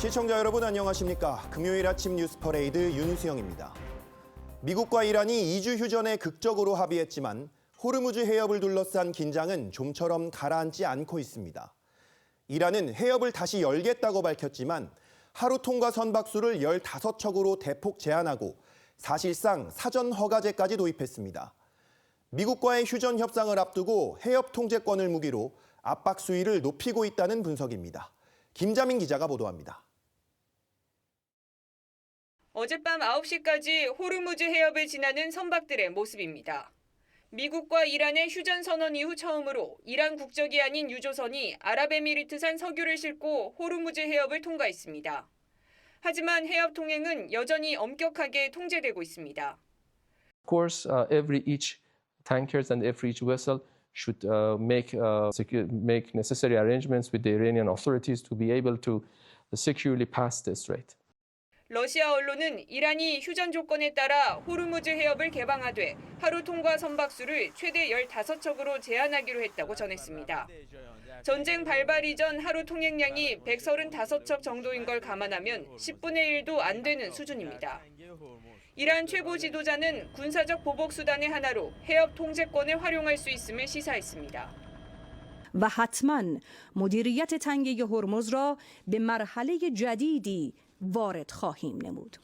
시청자 여러분 안녕하십니까? 금요일 아침 뉴스 퍼레이드 윤수영입니다. 미국과 이란이 2주 휴전에 극적으로 합의했지만 호르무즈 해협을 둘러싼 긴장은 좀처럼 가라앉지 않고 있습니다. 이란은 해협을 다시 열겠다고 밝혔지만 하루 통과 선박수를 15척으로 대폭 제한하고 사실상 사전 허가제까지 도입했습니다. 미국과의 휴전 협상을 앞두고 해협 통제권을 무기로 압박 수위를 높이고 있다는 분석입니다. 김자민 기자가 보도합니다. 어젯밤 9시까지 호르무즈 해협을 지나는 선박들의 모습입니다. 미국과 이란의 휴전 선언 이후 처음으로 이란 국적이 아닌 유조선이 아랍에미리트산 석유를 싣고 호르무즈 해협을 통과했습니다. 하지만 해협 통행은 여전히 엄격하게 통제되고 있습니다. Of course, each tankers and each vessel should make necessary arrangements with the Iranian authorities to be able to securely pass the strait. 러시아 언론은 이란이 휴전 조건에 따라 호르무즈 해협을 개방하되 하루 통과 선박수를 최대 15척으로 제한하기로 했다고 전했습니다. 전쟁 발발 이전 하루 통행량이 135척 정도인 걸 감안하면 10분의 1도 안 되는 수준입니다. 이란 최고 지도자는 군사적 보복 수단의 하나로 해협 통제권을 활용할 수 있음을 시사했습니다. و حتما مدیریت تنگه هرمز را به مرحله جدیدی وارد خواهیم نمود.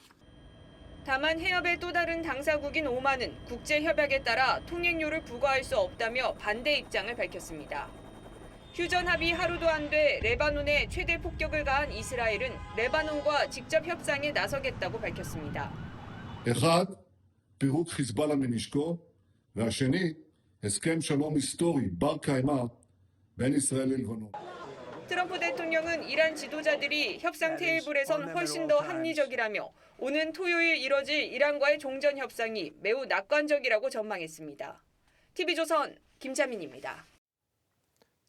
다만 해협의 또 다른 당사국인 오만은 국제 협약에 따라 통행료를 부과할 수 없다며 반대 입장을 밝혔습니다. 휴전 합의 하루도 안 돼 레바논에 최대 폭격을 가한 이스라엘은 레바논과 직접 협상에 나서겠다고 밝혔습니다. אחד, פירוק חיזבאללה מנשקו, והשני, הסכם שלום היסטורי בר קיימא בין ישראל ללבנון. 트럼프 대통령은 이란 지도자들이 협상 테이블에선 훨씬 더 합리적이라며 오는 토요일 이뤄질 이란과의 종전 협상이 매우 낙관적이라고 전망했습니다. TV조선 김자민입니다.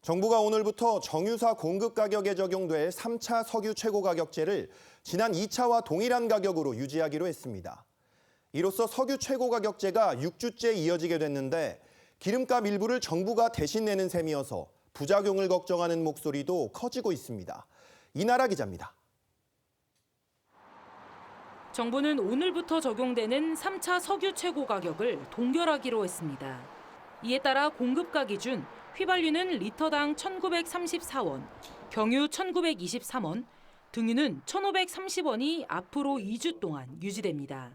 정부가 오늘부터 정유사 공급 가격에 적용될 3차 석유 최고 가격제를 지난 2차와 동일한 가격으로 유지하기로 했습니다. 이로써 석유 최고 가격제가 6주째 이어지게 됐는데 기름값 일부를 정부가 대신 내는 셈이어서 부작용을 걱정하는 목소리도 커지고 있습니다. 이나라 기자입니다. 정부는 오늘부터 적용되는 3차 석유 최고 가격을 동결하기로 했습니다. 이에 따라 공급가 기준 휘발유는 리터당 1,934원, 경유 1,923원, 등유는 1,530원이 앞으로 2주 동안 유지됩니다.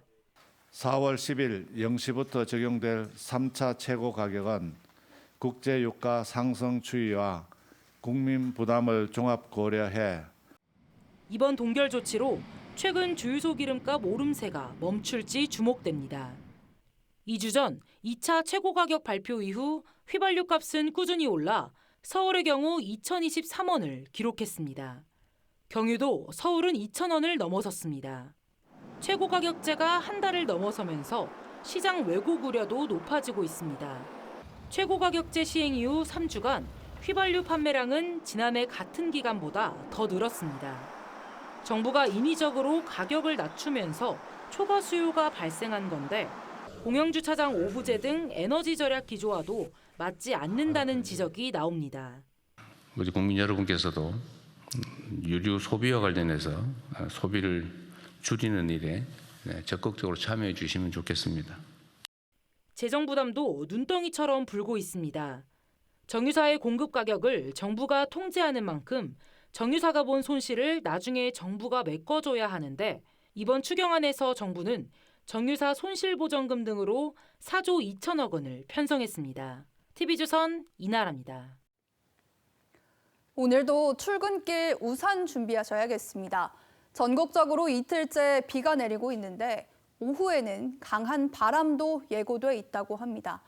4월 10일 0시부터 적용될 3차 최고 가격은 국제 유가 상승 추이와 국민 부담을 종합 고려해 이번 동결 조치로 최근 주유소 기름값 오름세가 멈출지 주목됩니다. 2주 전 2차 최고 가격 발표 이후 휘발유 값은 꾸준히 올라 서울의 경우 2,023원을 기록했습니다. 경유도 서울은 2,000원을 넘어섰습니다. 최고 가격제가 한 달을 넘어서면서 시장 왜곡 우려도 높아지고 있습니다. 최고 가격제 시행 이후 3주간 휘발유 판매량은 지난해 같은 기간보다 더 늘었습니다. 정부가 인위적으로 가격을 낮추면서 초과 수요가 발생한 건데 공영주차장 오부제 등 에너지 절약 기조와도 맞지 않는다는 지적이 나옵니다. 우리 국민 여러분께서도 유류 소비와 관련해서 소비를 줄이는 일에 적극적으로 참여해 주시면 좋겠습니다. 재정 부담도 눈덩이처럼 불고 있습니다. 정유사의 공급 가격을 정부가 통제하는 만큼 정유사가 본 손실을 나중에 정부가 메꿔줘야 하는데 이번 추경안에서 정부는 정유사 손실보전금 등으로 4조 2천억 원을 편성했습니다. TV조선 이나라입니다. 오늘도 출근길 우산 준비하셔야겠습니다. 전국적으로 이틀째 비가 내리고 있는데 오후에는 강한 바람도 예고돼 있다고 합니다.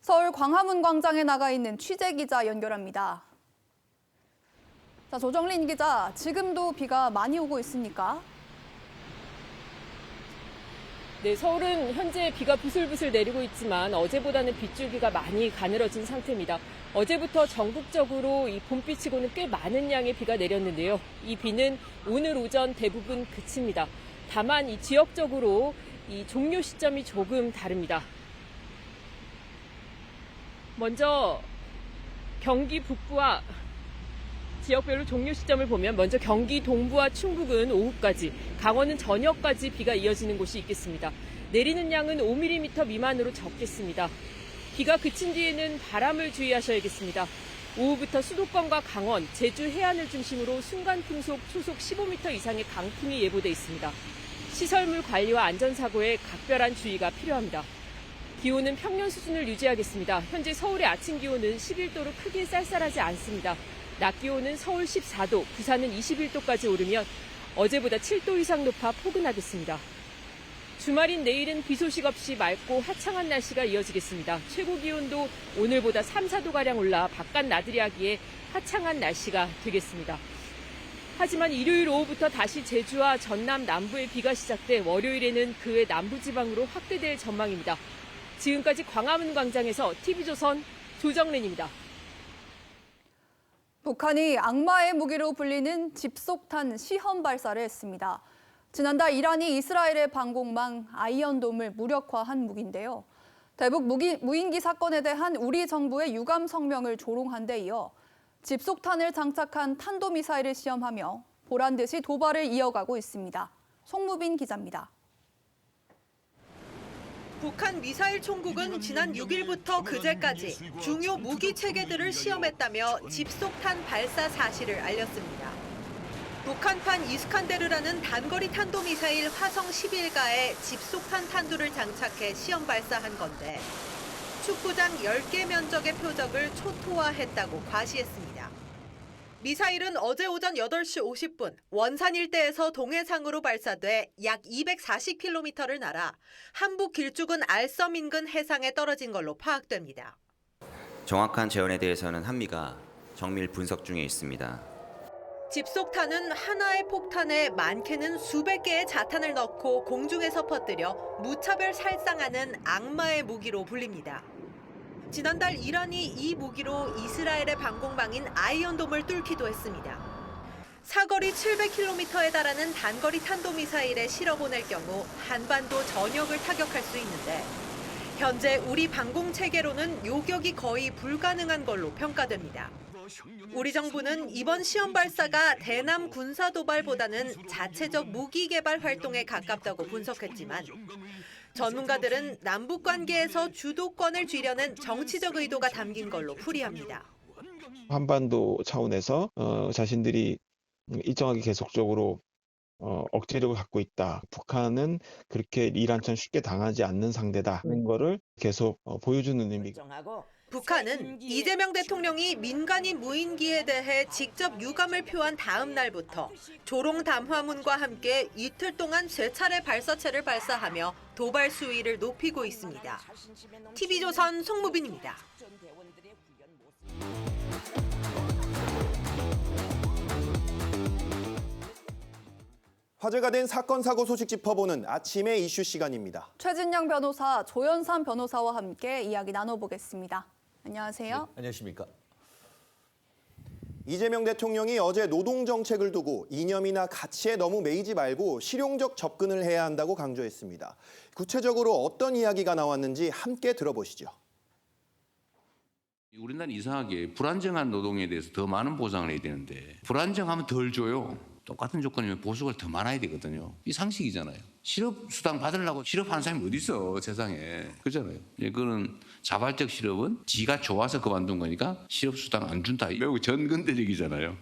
서울 광화문 광장에 나가 있는 취재기자 연결합니다. 자, 조정린 기자, 지금도 비가 많이 오고 있습니까? 네, 서울은 현재 비가 부슬부슬 내리고 있지만 어제보다는 빗줄기가 많이 가늘어진 상태입니다. 어제부터 전국적으로 이 봄비치고는 꽤 많은 양의 비가 내렸는데요. 이 비는 오늘 오전 대부분 그칩니다. 다만 이 지역적으로 이 종료 시점이 조금 다릅니다. 먼저 경기 북부와 지역별로 종료 시점을 보면 먼저 경기 동부와 충북은 오후까지, 강원은 저녁까지 비가 이어지는 곳이 있겠습니다. 내리는 양은 5mm 미만으로 적겠습니다. 비가 그친 뒤에는 바람을 주의하셔야겠습니다. 오후부터 수도권과 강원, 제주 해안을 중심으로 순간풍속 초속 15m 이상의 강풍이 예보돼 있습니다. 시설물 관리와 안전사고에 각별한 주의가 필요합니다. 기온은 평년 수준을 유지하겠습니다. 현재 서울의 아침 기온은 11도로 크게 쌀쌀하지 않습니다. 낮 기온은 서울 14도, 부산은 21도까지 오르면 어제보다 7도 이상 높아 포근하겠습니다. 주말인 내일은 비 소식 없이 맑고 화창한 날씨가 이어지겠습니다. 최고 기온도 오늘보다 3, 4도가량 올라 바깥 나들이하기에 화창한 날씨가 되겠습니다. 하지만 일요일 오후부터 다시 제주와 전남 남부에 비가 시작돼 월요일에는 그 외 남부지방으로 확대될 전망입니다. 지금까지 광화문 광장에서 TV조선 조정랜입니다. 북한이 악마의 무기로 불리는 집속탄 시험 발사를 했습니다. 지난달 이란이 이스라엘의 방공망 아이언돔을 무력화한 무기인데요. 대북 무인기 사건에 대한 우리 정부의 유감 성명을 조롱한 데 이어 집속탄을 장착한 탄도미사일을 시험하며 보란듯이 도발을 이어가고 있습니다. 송무빈 기자입니다. 북한 미사일 총국은 지난 6일부터 그제까지 중요 무기 체계들을 시험했다며 집속탄 발사 사실을 알렸습니다. 북한판 이스칸데르라는 단거리 탄도미사일 화성 11가에 집속탄 탄두를 장착해 시험 발사한 건데 축구장 10개 면적의 표적을 초토화했다고 과시했습니다. 미사일은 어제 오전 8시 50분 원산 일대에서 동해상으로 발사돼 약 240km를 날아 한북 길쭉은 알섬 인근 해상에 떨어진 걸로 파악됩니다. 정확한 재원에 대해서는 한미가 정밀 분석 중에 있습니다. 집속탄은 하나의 폭탄에 많게는 수백 개의 자탄을 넣고 공중에서 퍼뜨려 무차별 살상하는 악마의 무기로 불립니다. 지난달 이란이 이 무기로 이스라엘의 방공망인 아이언돔을 뚫기도 했습니다. 사거리 700km에 달하는 단거리 탄도미사일에 실어 보낼 경우 한반도 전역을 타격할 수 있는데 현재 우리 방공체계로는 요격이 거의 불가능한 걸로 평가됩니다. 우리 정부는 이번 시험 발사가 대남 군사 도발보다는 자체적 무기 개발 활동에 가깝다고 분석했지만 전문가들은 남북 관계에서 주도권을 쥐려는 정치적 의도가 담긴 걸로 풀이합니다. 한반도 차원에서 자신들이 일정하게 계속적으로 억제력을 갖고 있다. 북한은 그렇게 이란처럼 쉽게 당하지 않는 상대다는 거를 계속 보여주는 의미가. 북한은 이재명 대통령이 민간인 무인기에 대해 직접 유감을 표한 다음 날부터 조롱 담화문과 함께 이틀 동안 3차례 발사체를 발사하며 도발 수위를 높이고 있습니다. TV조선 송무빈입니다. 화제가 된 사건 사고 소식 짚어보는 아침의 이슈 시간입니다. 최진영 변호사, 조연산 변호사와 함께 이야기 나눠보겠습니다. 안녕하세요. 네, 안녕하십니까. 이재명 대통령이 어제 노동정책을 두고 이념이나 가치에 너무 매이지 말고 실용적 접근을 해야 한다고 강조했습니다. 구체적으로 어떤 이야기가 나왔는지 함께 들어보시죠. 우리나라는 이상하게 불안정한 노동에 대해서 더 많은 보장을 해야 되는데 불안정하면 덜 줘요. 똑같은 조건이면 보수가 더 많아야 되거든요. 이 상식이잖아요. 실업수당 받으려고 실업하는 사람이 어디 있어 세상에. 그렇잖아요. 그거는 자발적 실업은 지가 좋아서 그만둔 거니까 실업수당 안 준다. 매우 전근대적이잖아요.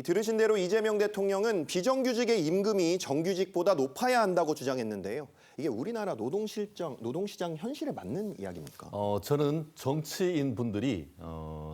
들으신 대로 이재명 대통령은 비정규직의 임금이 정규직보다 높아야 한다고 주장했는데요. 이게 우리나라 노동시장 현실에 맞는 이야기입니까? 저는 정치인 분들이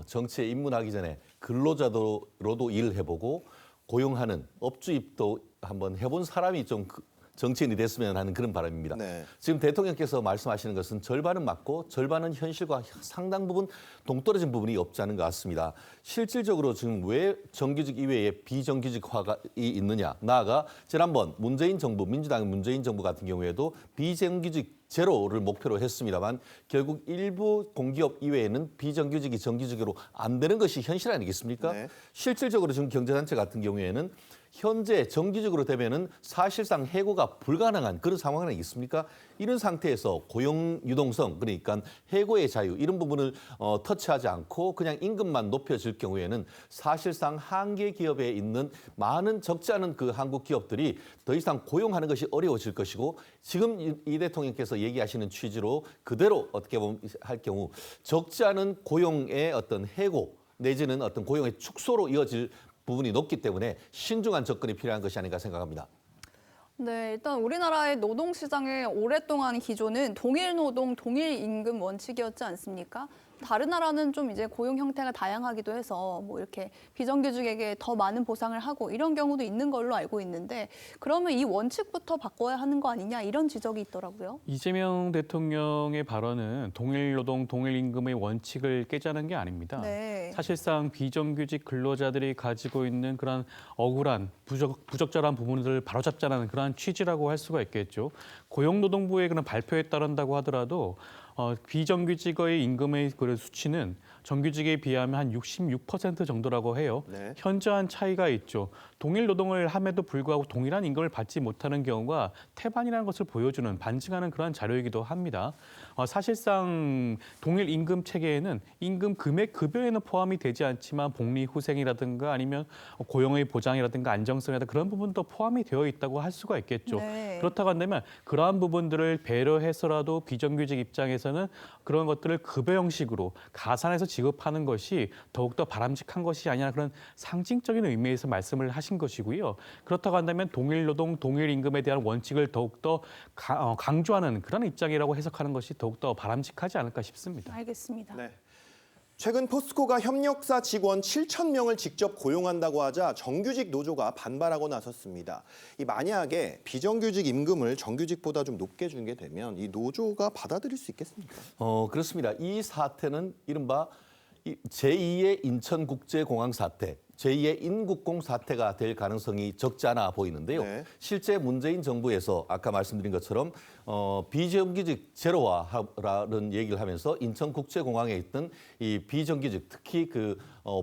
정치에 입문하기 전에 근로자로도 일을 해보고 고용하는 업주입도 한번 해본 사람이 좀 정치인이 됐으면 하는 그런 바람입니다. 네. 지금 대통령께서 말씀하시는 것은 절반은 맞고 절반은 현실과 상당 부분 동떨어진 부분이 없지 않은 것 같습니다. 실질적으로 지금 왜 정규직 이외에 비정규직화가 있느냐. 나아가 지난번 문재인 정부, 민주당의 문재인 정부 같은 경우에도 비정규직 제로를 목표로 했습니다만 결국 일부 공기업 이외에는 비정규직이 정규직으로 안 되는 것이 현실 아니겠습니까? 네. 실질적으로 지금 경제단체 같은 경우에는 현재 정규직으로 되면은 사실상 해고가 불가능한 그런 상황은 있습니까? 이런 상태에서 고용 유동성, 그러니까 해고의 자유 이런 부분을 터치하지 않고 그냥 임금만 높여질 경우에는 사실상 한계 기업에 있는 많은 적지 않은 그 한국 기업들이 더 이상 고용하는 것이 어려워질 것이고, 지금 이 대통령께서 얘기하시는 취지로 그대로 어떻게 보면 할 경우 적지 않은 고용의 어떤 해고 내지는 어떤 고용의 축소로 이어질 부분이 높기 때문에 신중한 접근이 필요한 것이 아닌가 생각합니다. 네, 일단 우리나라의 노동시장의 오랫동안 기조는 동일 노동, 동일 임금 원칙이었지 않습니까? 다른 나라는 좀 이제 고용 형태가 다양하기도 해서 뭐 이렇게 비정규직에게 더 많은 보상을 하고 이런 경우도 있는 걸로 알고 있는데, 그러면 이 원칙부터 바꿔야 하는 거 아니냐 이런 지적이 있더라고요. 이재명 대통령의 발언은 동일 노동, 동일 임금의 원칙을 깨자는 게 아닙니다. 네. 사실상 비정규직 근로자들이 가지고 있는 그런 억울한 부적절한 부분들을 바로잡자는 그런 취지라고 할 수가 있겠죠. 고용노동부의 그런 발표에 따른다고 하더라도 비정규직의 임금의 그 수치는 정규직에 비하면 한 66% 정도라고 해요. 네. 현저한 차이가 있죠. 동일 노동을 함에도 불구하고 동일한 임금을 받지 못하는 경우가 태반이라는 것을 보여주는, 반증하는 그런 자료이기도 합니다. 사실상 동일 임금 체계에는 임금 금액 급여에는 포함이 되지 않지만 복리 후생이라든가 아니면 고용의 보장이라든가 안정성이라든가 그런 부분도 포함이 되어 있다고 할 수가 있겠죠. 네. 그렇다고 한다면 그러한 부분들을 배려해서라도 비정규직 입장에서는 그런 것들을 급여 형식으로 가산해서 지급하는 것이 더욱더 바람직한 것이 아니냐, 그런 상징적인 의미에서 말씀을 하신 것이고요. 그렇다고 한다면 동일 노동, 동일 임금에 대한 원칙을 더욱더 강조하는 그런 입장이라고 해석하는 것이 더욱더 바람직하지 않을까 싶습니다. 알겠습니다. 네. 최근 포스코가 협력사 직원 7,000명을 직접 고용한다고 하자 정규직 노조가 반발하고 나섰습니다. 만약에 비정규직 임금을 정규직보다 좀 높게 주게 되면 이 노조가 받아들일 수 있겠습니까? 그렇습니다. 이 사태는 이른바 제2의 인천국제공항 사태, 제2의 인국공 사태가 될 가능성이 적지 않아 보이는데요. 네. 실제 문재인 정부에서 아까 말씀드린 것처럼 비정규직 제로화라는 얘기를 하면서 인천국제공항에 있던 이 비정규직, 특히 그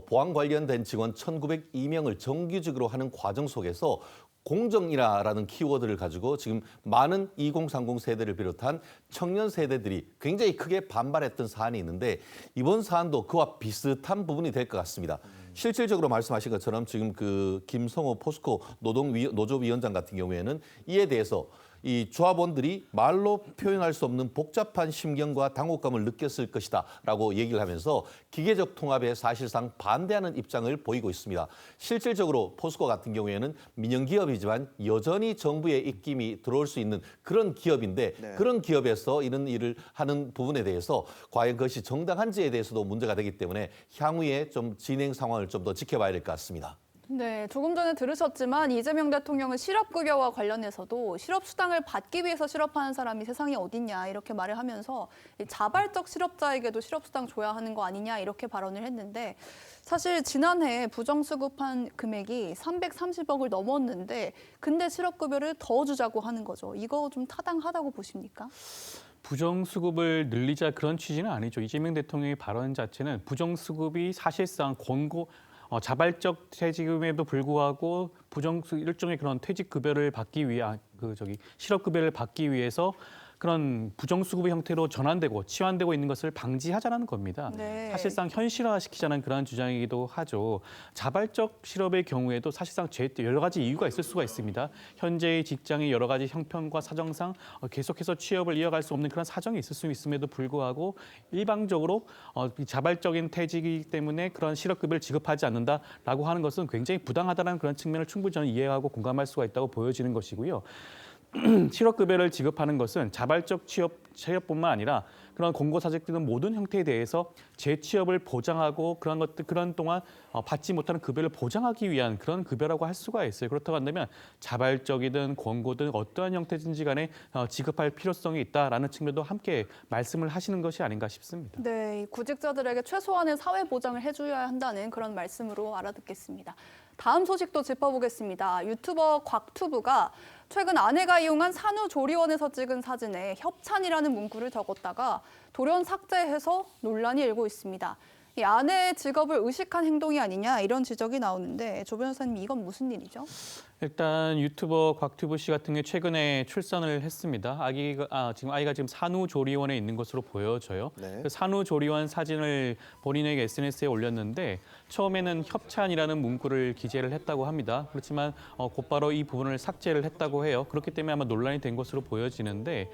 보안 관련된 직원 1,902명을 정규직으로 하는 과정 속에서 공정이라는 키워드를 가지고 지금 많은 2030 세대를 비롯한 청년 세대들이 굉장히 크게 반발했던 사안이 있는데, 이번 사안도 그와 비슷한 부분이 될 것 같습니다. 실질적으로 말씀하신 것처럼 지금 그 김성호 포스코 노조위원장 같은 경우에는 이에 대해서 이 조합원들이 말로 표현할 수 없는 복잡한 심경과 당혹감을 느꼈을 것이다라고 얘기를 하면서 기계적 통합에 사실상 반대하는 입장을 보이고 있습니다. 실질적으로 포스코 같은 경우에는 민영기업이지만 여전히 정부의 입김이 들어올 수 있는 그런 기업인데, 네. 그런 기업에서 이런 일을 하는 부분에 대해서 과연 그것이 정당한지에 대해서도 문제가 되기 때문에 향후에 좀 진행 상황을 좀 더 지켜봐야 될 것 같습니다. 네, 조금 전에 들으셨지만 이재명 대통령은 실업급여와 관련해서도 실업수당을 받기 위해서 실업하는 사람이 세상에 어딨냐 이렇게 말을 하면서 자발적 실업자에게도 실업수당 줘야 하는 거 아니냐 이렇게 발언을 했는데, 사실 지난해 부정수급한 금액이 330억을 넘었는데 근데 실업급여를 더 주자고 하는 거죠. 이거 좀 타당하다고 보십니까? 부정수급을 늘리자 그런 취지는 아니죠. 이재명 대통령의 발언 자체는 부정수급이 사실상 자발적 퇴직임에도 불구하고 일종의 그런 퇴직급여를 받기 위한 실업급여를 받기 위해서 그런 부정수급의 형태로 전환되고 치환되고 있는 것을 방지하자는 겁니다. 네. 사실상 현실화시키자는 그런 주장이기도 하죠. 자발적 실업의 경우에도 사실상 여러 가지 이유가 있을 수가 있습니다. 현재의 직장의 여러 가지 형편과 사정상 계속해서 취업을 이어갈 수 없는 그런 사정이 있을 수 있음에도 불구하고 일방적으로 자발적인 퇴직이기 때문에 그런 실업급여를 지급하지 않는다라고 하는 것은 굉장히 부당하다는 그런 측면을 충분히 저는 이해하고 공감할 수가 있다고 보여지는 것이고요. 실업급여를 지급하는 것은 자발적 취업뿐만 아니라 그런 공고사직되는 모든 형태에 대해서 재취업을 보장하고 그런 동안 받지 못하는 급여를 보장하기 위한 그런 급여라고 할 수가 있어요. 그렇다고 한다면 자발적이든 권고든 어떠한 형태든지 간에 지급할 필요성이 있다라는 측면도 함께 말씀을 하시는 것이 아닌가 싶습니다. 네, 구직자들에게 최소한의 사회 보장을 해줘야 한다는 그런 말씀으로 알아듣겠습니다. 다음 소식도 짚어보겠습니다. 유튜버 곽투브가 최근 아내가 이용한 산후조리원에서 찍은 사진에 협찬이라는 문구를 적었다가 돌연 삭제해서 논란이 일고 있습니다. 이 아내의 직업을 의식한 행동이 아니냐 이런 지적이 나오는데 조 변호사님 이건 무슨 일이죠? 일단 유튜버 곽튜브 씨 같은 게 최근에 출산을 했습니다. 지금 아이가 산후조리원에 있는 것으로 보여져요. 네. 그 산후조리원 사진을 본인에게 SNS에 올렸는데 처음에는 협찬이라는 문구를 기재를 했다고 합니다. 그렇지만 곧바로 이 부분을 삭제를 했다고 해요. 그렇기 때문에 아마 논란이 된 것으로 보여지는데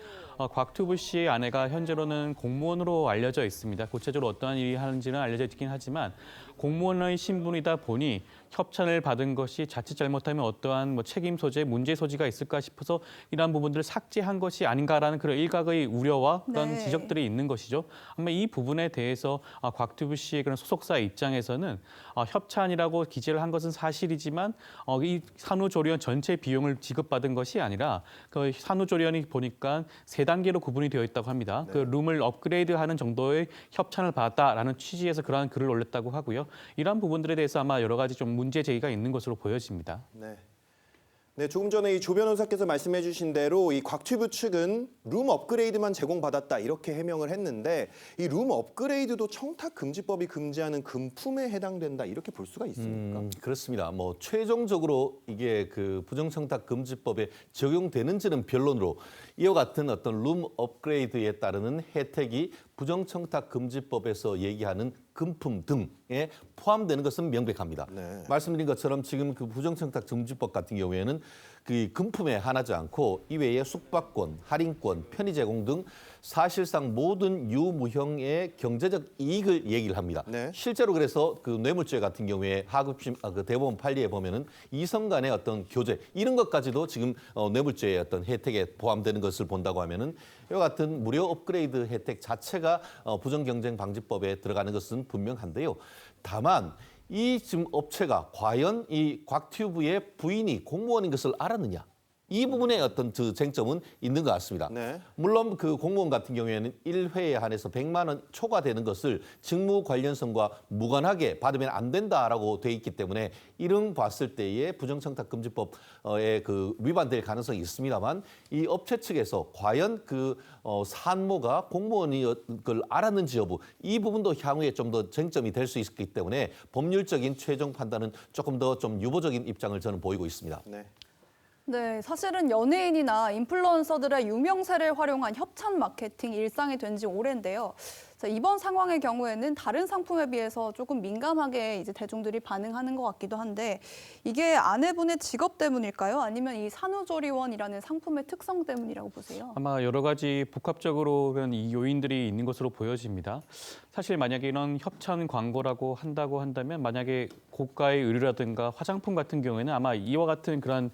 곽튜브 씨의 아내가 현재로는 공무원으로 알려져 있습니다. 구체적으로 어떠한 일이 하는지는 알려져 있긴 하지만 공무원의 신분이다 보니 협찬을 받은 것이 자칫 잘못하면 어떠한 책임 소재, 문제 소지가 있을까 싶어서 이러한 부분들을 삭제한 것이 아닌가라는 그런 일각의 우려와 그런 지적들이 있는 것이죠. 아마 이 부분에 대해서 곽튜브 씨의 그런 소속사 입장에서는 협찬이라고 기재를 한 것은 사실이지만 이 산후조리원 전체 비용을 지급받은 것이 아니라 그 산후조리원이 보니까 3단계로 구분이 되어 있다고 합니다. 그 룸을 업그레이드하는 정도의 협찬을 받았다라는 취지에서 그러한 글을 올렸다고 하고요. 이러한 부분들에 대해서 아마 여러 가지 좀 문제 제기가 있는 것으로 보여집니다. 네, 조금 전에 이 조 변호사께서 말씀해 주신 대로 이 곽튜브 측은 룸 업그레이드만 제공받았다 이렇게 해명을 했는데 이 룸 업그레이드도 청탁금지법이 금지하는 금품에 해당된다 이렇게 볼 수가 있습니까? 그렇습니다. 최종적으로 이게 그 부정청탁금지법에 적용되는지는 변론으로 이와 같은 어떤 룸 업그레이드에 따르는 혜택이 부정청탁금지법에서 얘기하는 금품 등에 포함되는 것은 명백합니다. 말씀드린 것처럼 지금 그 부정청탁금지법 같은 경우에는 그 금품에 한하지 않고 이외에 숙박권, 할인권, 편의 제공 등 사실상 모든 유무형의 경제적 이익을 얘기를 합니다. 실제로 그래서 그 뇌물죄 같은 경우에 하급심 그 대법원 판례에 보면은 이성 간의 어떤 교제 이런 것까지도 지금 뇌물죄의 어떤 혜택에 포함되는 것을 본다고 하면은 이와 같은 무료 업그레이드 혜택 자체가 부정경쟁방지법에 들어가는 것은 분명한데요. 다만 이 지금 업체가 과연 이 곽튜브의 부인이 공무원인 것을 알았느냐? 이 부분에 어떤 쟁점은 있는 것 같습니다. 물론 그 공무원 같은 경우에는 1회에 한해서 100만 원 초과되는 것을 직무 관련성과 무관하게 받으면 안 된다라고 돼 있기 때문에 이런 봤을 때에 부정청탁금지법에 그 위반될 가능성이 있습니다만 이 업체 측에서 과연 그 산모가 공무원인 걸 알았는지 여부 이 부분도 향후에 좀 더 쟁점이 될 수 있기 때문에 법률적인 최종 판단은 조금 더 좀 유보적인 입장을 저는 보이고 있습니다. 네, 사실은 연예인이나 인플루언서들의 유명세를 활용한 협찬 마케팅 일상이 된 지 오래인데요. 자, 이번 상황의 경우에는 다른 상품에 비해서 조금 민감하게 이제 대중들이 반응하는 것 같기도 한데 이게 아내분의 직업 때문일까요? 아니면 이 산후조리원이라는 상품의 특성 때문이라고 보세요? 아마 여러 가지 복합적으로 그런 이 요인들이 있는 것으로 보여집니다. 사실 만약에 이런 협찬 광고라고 한다고 한다면 만약에 고가의 의류라든가 화장품 같은 경우에는 아마 이와 같은 그런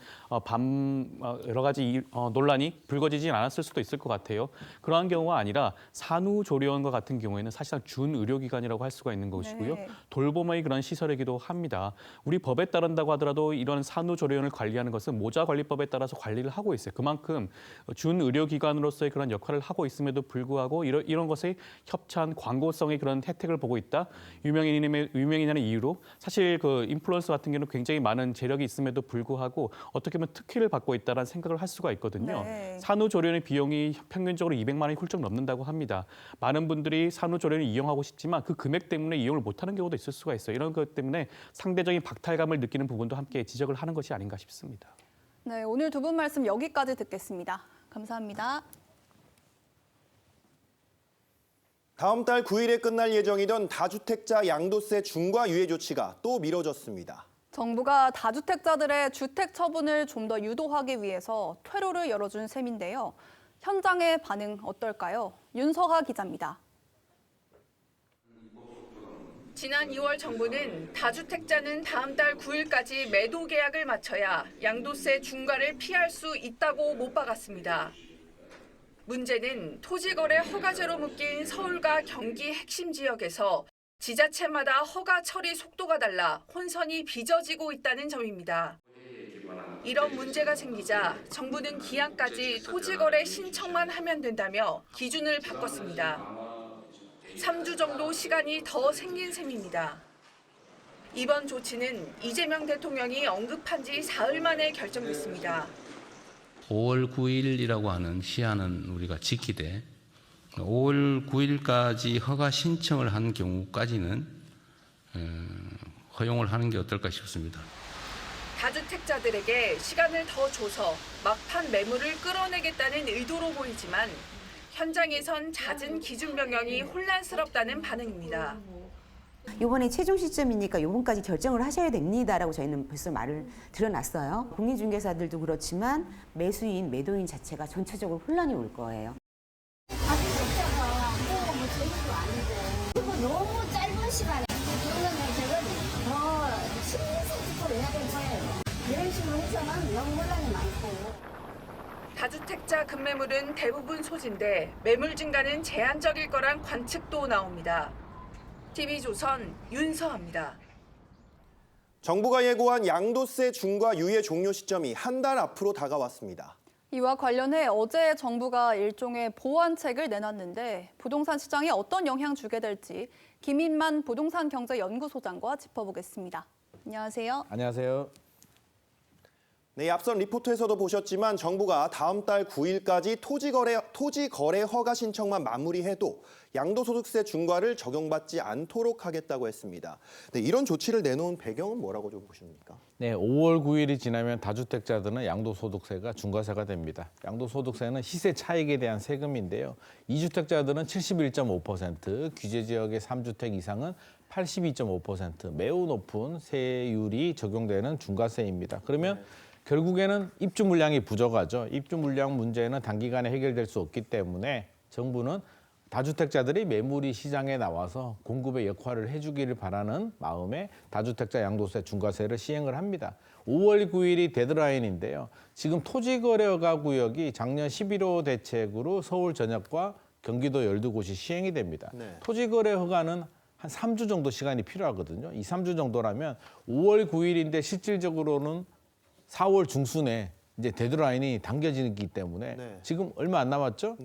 여러 가지 논란이 불거지진 않았을 수도 있을 것 같아요. 그러한 경우가 아니라 산후조리원과 같은 경우에는 사실상 준의료기관이라고 할 수가 있는 것이고요. 돌봄의 그런 시설이기도 합니다. 우리 법에 따른다고 하더라도 이런 산후조리원을 관리하는 것은 모자관리법에 따라서 관리를 하고 있어요. 그만큼 준의료기관으로서의 그런 역할을 하고 있음에도 불구하고 이런 것의 협찬, 광고성의 그런 혜택을 보고 있다. 유명인이라는 이유로 사실 그 인플루언서 같은 경우는 굉장히 많은 재력이 있음에도 불구하고 어떻게 보면 특혜를 받고 있다는 생각을 할 수가 있거든요. 산후조리원의 비용이 평균적으로 200만 원이 훌쩍 넘는다고 합니다. 많은 분들이 산후조리원을 이용하고 싶지만 그 금액 때문에 이용을 못하는 경우도 있을 수가 있어요. 이런 것 때문에 상대적인 박탈감을 느끼는 부분도 함께 지적을 하는 것이 아닌가 싶습니다. 네, 오늘 두 분 말씀 여기까지 듣겠습니다. 감사합니다. 다음 달 9일에 끝날 예정이던 다주택자 양도세 중과 유예 조치가 또 미뤄졌습니다. 정부가 다주택자들의 주택 처분을 좀 더 유도하기 위해서 퇴로를 열어준 셈인데요. 현장의 반응 어떨까요? 윤서하 기자입니다. 지난 2월 정부는 다주택자는 다음 달 9일까지 매도 계약을 마쳐야 양도세 중과를 피할 수 있다고 못 박았습니다. 문제는 토지거래 허가제로 묶인 서울과 경기 핵심 지역에서 지자체마다 허가 처리 속도가 달라 혼선이 빚어지고 있다는 점입니다. 이런 문제가 생기자 정부는 기한까지 토지거래 신청만 하면 된다며 기준을 바꿨습니다. 3주 정도 시간이 더 생긴 셈입니다. 이번 조치는 이재명 대통령이 언급한 지 사흘 만에 결정됐습니다. 5월 9일이라고 하는 시한은 우리가 지키되 5월 9일까지 허가 신청을 한 경우까지는 허용을 하는 게 어떨까 싶습니다. 다주택자들에게 시간을 더 줘서 막판 매물을 끌어내겠다는 의도로 보이지만 현장에선 잦은 기준 변경이 혼란스럽다는 반응입니다. 이번에 최종 시점이니까 이번까지 결정을 하셔야 됩니다라고 저희는 벌써 말을 드러났어요. 공인중개사들도 그렇지만 매수인, 매도인 자체가 전체적으로 혼란이 올 거예요. 너무 짧은 시간에 그러면 저건 더 심리상부터 해야 될 거예요. 이런 식으로 해서는 너무 혼란이 많고. 다주택자 급매물은 대부분 소진돼 매물 증가는 제한적일 거란 관측도 나옵니다. TV조선 윤서아입니다. 정부가 예고한 양도세 중과 유예 종료 시점이 한 달 앞으로 다가왔습니다. 이와 관련해 어제 정부가 일종의 보완책을 내놨는데 부동산 시장에 어떤 영향 주게 될지 김인만 부동산경제연구소장과 짚어보겠습니다. 안녕하세요. 안녕하세요. 네, 앞선 리포트에서도 보셨지만 정부가 다음 달 9일까지 토지거래 허가 신청만 마무리해도 양도소득세 중과를 적용받지 않도록 하겠다고 했습니다. 네, 이런 조치를 내놓은 배경은 뭐라고 좀 보십니까? 네, 5월 9일이 지나면 다주택자들은 양도소득세가 중과세가 됩니다. 양도소득세는 시세 차익에 대한 세금인데요. 2주택자들은 71.5%, 규제지역의 3주택 이상은 82.5%, 매우 높은 세율이 적용되는 중과세입니다. 그러면 결국에는 입주 물량이 부족하죠. 입주 물량 문제는 단기간에 해결될 수 없기 때문에 정부는 다주택자들이 매물이 시장에 나와서 공급의 역할을 해주기를 바라는 마음에 다주택자 양도세 중과세를 시행을 합니다. 5월 9일이 데드라인인데요. 지금 토지거래허가 구역이 작년 11호 대책으로 서울 전역과 경기도 12곳이 시행이 됩니다. 토지거래 허가는 한 3주 정도 시간이 필요하거든요. 이 3주 정도라면 5월 9일인데 실질적으로는 4월 중순에 이제 데드라인이 당겨지기 때문에 지금 얼마 안 남았죠?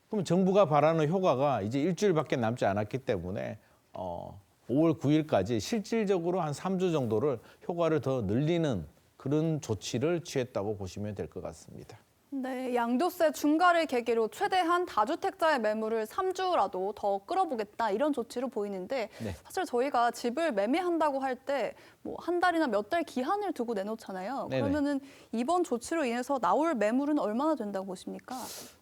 그럼 정부가 바라는 효과가 이제 일주일밖에 남지 않았기 때문에 5월 9일까지 실질적으로 한 3주 정도를 효과를 더 늘리는 그런 조치를 취했다고 보시면 될 것 같습니다. 네, 양도세 중과를 계기로 최대한 다주택자의 매물을 3주라도 더 끌어보겠다 이런 조치로 보이는데 사실 저희가 집을 매매한다고 할 때 뭐 한 달이나 몇 달 기한을 두고 내놓잖아요. 그러면은 이번 조치로 인해서 나올 매물은 얼마나 된다고 보십니까?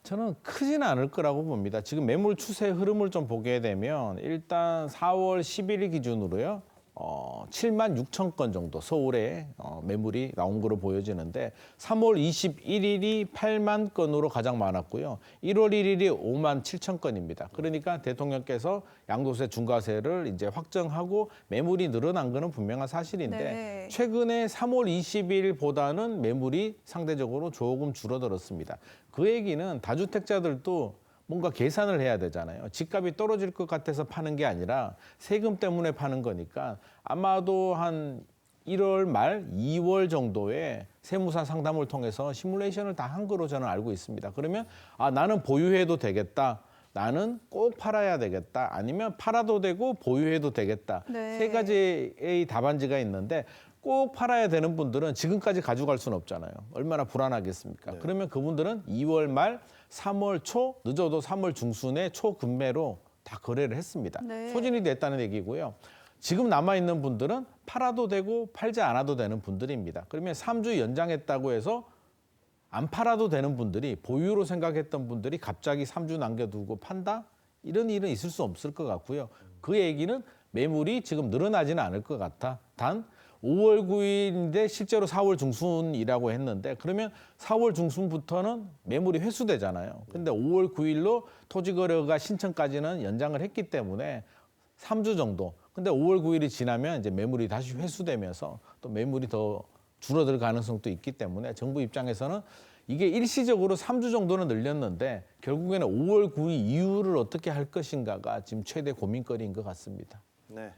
저는 크지는 않을 거라고 봅니다. 지금 매물 추세 흐름을 좀 보게 되면 일단 4월 11일 기준으로요. 7만 6천 건 정도 서울에 매물이 나온 거로 보여지는데 3월 21일이 8만 건으로 가장 많았고요. 1월 1일이 5만 7천 건입니다. 그러니까 대통령께서 양도세 중과세를 이제 확정하고 매물이 늘어난 거는 분명한 사실인데 최근에 3월 20일보다는 매물이 상대적으로 조금 줄어들었습니다. 그 얘기는 다주택자들도 뭔가 계산을 해야 되잖아요. 집값이 떨어질 것 같아서 파는 게 아니라 세금 때문에 파는 거니까 아마도 한 1월 말 2월 정도에 세무사 상담을 통해서 시뮬레이션을 다 한 거로 저는 알고 있습니다. 그러면 나는 보유해도 되겠다. 나는 꼭 팔아야 되겠다. 아니면 팔아도 되고 보유해도 되겠다. 세 가지의 답안지가 있는데 꼭 팔아야 되는 분들은 지금까지 가져갈 수는 없잖아요. 얼마나 불안하겠습니까? 그러면 그분들은 2월 말, 3월 초, 늦어도 3월 중순에 초급매로 다 거래를 했습니다. 소진이 됐다는 얘기고요. 지금 남아있는 분들은 팔아도 되고 팔지 않아도 되는 분들입니다. 그러면 3주 연장했다고 해서 안 팔아도 되는 분들이 보유로 생각했던 분들이 갑자기 3주 남겨두고 판다? 이런 일은 있을 수 없을 것 같고요. 그 얘기는 매물이 지금 늘어나지는 않을 것 같아. 단 5월 9일인데 실제로 4월 중순이라고 했는데 그러면 4월 중순부터는 매물이 회수되잖아요. 근데 5월 9일로 토지거래가 신청까지는 연장을 했기 때문에 3주 정도. 근데 5월 9일이 지나면 이제 매물이 다시 회수되면서 또 매물이 더 줄어들 가능성도 있기 때문에 정부 입장에서는 이게 일시적으로 3주 정도는 늘렸는데 결국에는 5월 9일 이후를 어떻게 할 것인가가 지금 최대 고민거리인 것 같습니다. 네.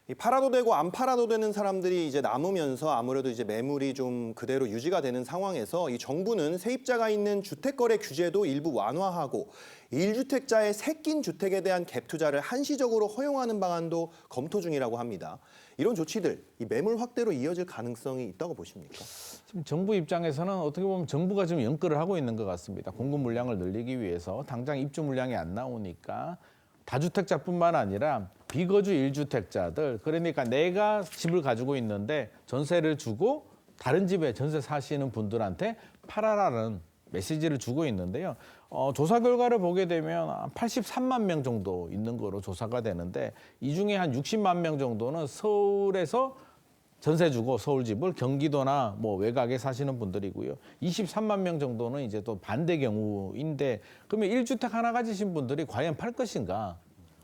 이 팔아도 되고 안 팔아도 되는 사람들이 이제 남으면서 아무래도 이제 매물이 좀 그대로 유지가 되는 상황에서 이 정부는 세입자가 있는 주택거래 규제도 일부 완화하고 1주택자의 새낀 주택에 대한 갭 투자를 한시적으로 허용하는 방안도 검토 중이라고 합니다. 이런 조치들, 이 매물 확대로 이어질 가능성이 있다고 보십니까? 지금 정부 입장에서는 어떻게 보면 정부가 지금 연끌을 하고 있는 것 같습니다. 공급 물량을 늘리기 위해서 당장 입주 물량이 안 나오니까 다주택자뿐만 아니라 비거주 1주택자들, 그러니까 내가 집을 가지고 있는데 전세를 주고 다른 집에 전세 사시는 분들한테 팔아라는 메시지를 주고 있는데요. 조사 결과를 보게 되면 83만 명 정도 있는 거로 조사가 되는데 이 중에 한 60만 명 정도는 서울에서 전세 주고 서울집을 경기도나 뭐 외곽에 사시는 분들이고요. 23만 명 정도는 이제 또 반대 경우인데 그러면 1주택 하나 가지신 분들이 과연 팔 것인가?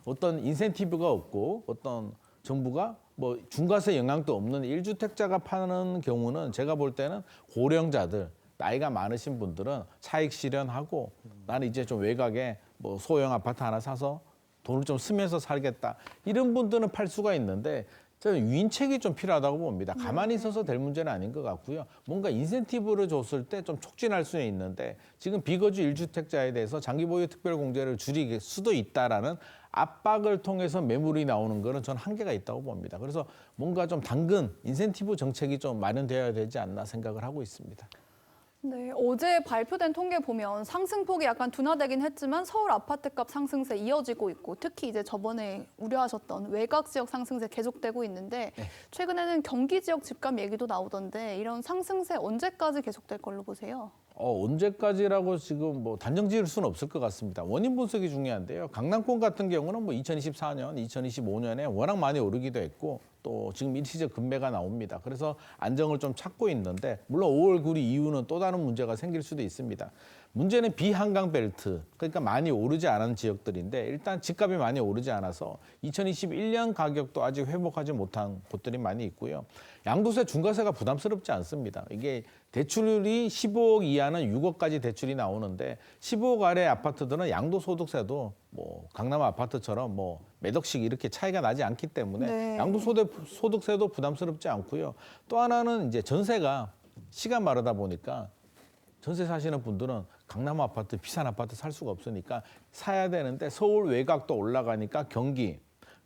어떤 인센티브가 없고 어떤 정부가 뭐 중과세 영향도 없는 1주택자가 파는 경우는 제가 볼 때는 고령자들, 나이가 많으신 분들은 차익 실현하고 나는 이제 좀 외곽에 뭐 소형 아파트 하나 사서 돈을 좀 쓰면서 살겠다. 이런 분들은 팔 수가 있는데 저는 유인책이 좀 필요하다고 봅니다. 가만히 있어서 될 문제는 아닌 것 같고요. 뭔가 인센티브를 줬을 때 좀 촉진할 수는 있는데 지금 비거주 1주택자에 대해서 장기보유 특별공제를 줄일 수도 있다라는 압박을 통해서 매물이 나오는 거는 저는 한계가 있다고 봅니다. 그래서 뭔가 좀 당근, 인센티브 정책이 좀 마련되어야 되지 않나 생각을 하고 있습니다. 네, 어제 발표된 통계 보면 상승폭이 약간 둔화되긴 했지만 서울 아파트값 상승세 이어지고 있고 특히 이제 저번에 우려하셨던 외곽 지역 상승세 계속되고 있는데 최근에는 경기 지역 집값 얘기도 나오던데 이런 상승세 언제까지 계속될 걸로 보세요? 언제까지라고 지금 뭐 단정 지을 수는 없을 것 같습니다. 원인 분석이 중요한데요. 강남권 같은 경우는 뭐 2024년, 2025년에 워낙 많이 오르기도 했고 또 지금 일시적 급매가 나옵니다. 그래서 안정을 좀 찾고 있는데 물론 5월 9일 이후는 또 다른 문제가 생길 수도 있습니다. 문제는 비한강 벨트, 그러니까 많이 오르지 않은 지역들인데 일단 집값이 많이 오르지 않아서 2021년 가격도 아직 회복하지 못한 곳들이 많이 있고요. 양도세, 중과세가 부담스럽지 않습니다. 이게 대출이 15억 이하는 6억까지 대출이 나오는데 15억 아래 아파트들은 양도소득세도 뭐 강남 아파트처럼 뭐 몇 억씩 이렇게 차이가 나지 않기 때문에 양도소득세도 부담스럽지 않고요. 또 하나는 이제 전세가 시가 마르다 보니까 전세 사시는 분들은 강남 아파트, 비싼 아파트 살 수가 없으니까 사야 되는데 서울 외곽도 올라가니까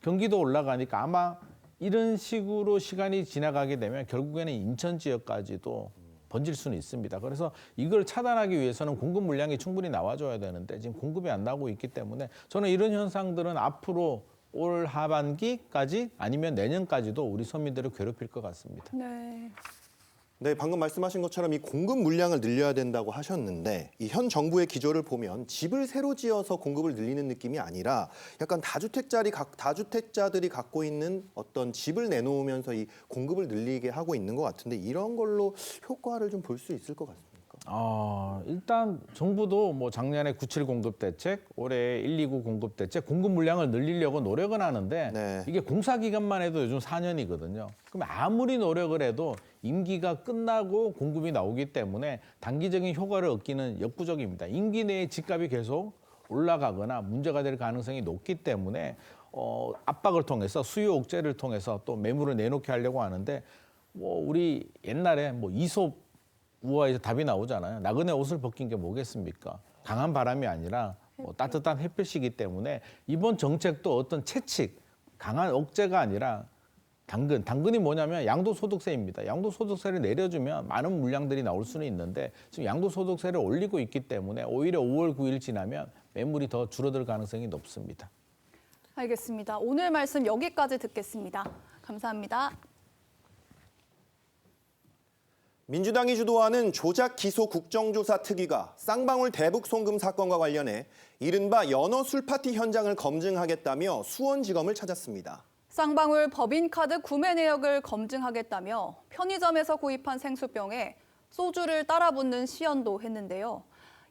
경기도 올라가니까 아마 이런 식으로 시간이 지나가게 되면 결국에는 인천 지역까지도 번질 수는 있습니다. 그래서 이걸 차단하기 위해서는 공급 물량이 충분히 나와줘야 되는데 지금 공급이 안 나오고 있기 때문에 저는 이런 현상들은 앞으로 올 하반기까지 아니면 내년까지도 우리 서민들을 괴롭힐 것 같습니다. 네, 방금 말씀하신 것처럼 이 공급 물량을 늘려야 된다고 하셨는데 이 현 정부의 기조를 보면 집을 새로 지어서 공급을 늘리는 느낌이 아니라 약간 다주택자들이 갖고 있는 어떤 집을 내놓으면서 이 공급을 늘리게 하고 있는 것 같은데 이런 걸로 효과를 좀 볼 수 있을 것 같습니까? 일단 정부도 뭐 작년에 97 공급 대책, 올해 129 공급 대책, 공급 물량을 늘리려고 노력은 하는데 이게 공사 기간만 해도 요즘 4년이거든요. 그럼 아무리 노력을 해도 임기가 끝나고 공급이 나오기 때문에 단기적인 효과를 얻기는 역부족입니다. 임기 내에 집값이 계속 올라가거나 문제가 될 가능성이 높기 때문에 압박을 통해서 수요 억제를 통해서 또 매물을 내놓게 하려고 하는데 뭐 우리 옛날에 뭐 이솝 우화에서 답이 나오잖아요. 나그네 옷을 벗긴 게 뭐겠습니까? 강한 바람이 아니라 뭐 따뜻한 햇볕이기 때문에 이번 정책도 어떤 채찍, 강한 억제가 아니라 당근이 뭐냐면 양도소득세입니다. 양도소득세를 내려주면 많은 물량들이 나올 수는 있는데 지금 양도소득세를 올리고 있기 때문에 오히려 5월 9일 지나면 매물이 더 줄어들 가능성이 높습니다. 알겠습니다. 오늘 말씀 여기까지 듣겠습니다. 감사합니다. 민주당이 주도하는 조작 기소 국정조사 특위가 쌍방울 대북 송금 사건과 관련해 이른바 연어 술파티 현장을 검증하겠다며 수원지검을 찾았습니다. 쌍방울 법인카드 구매 내역을 검증하겠다며 편의점에서 구입한 생수병에 소주를 따라 붓는 시연도 했는데요.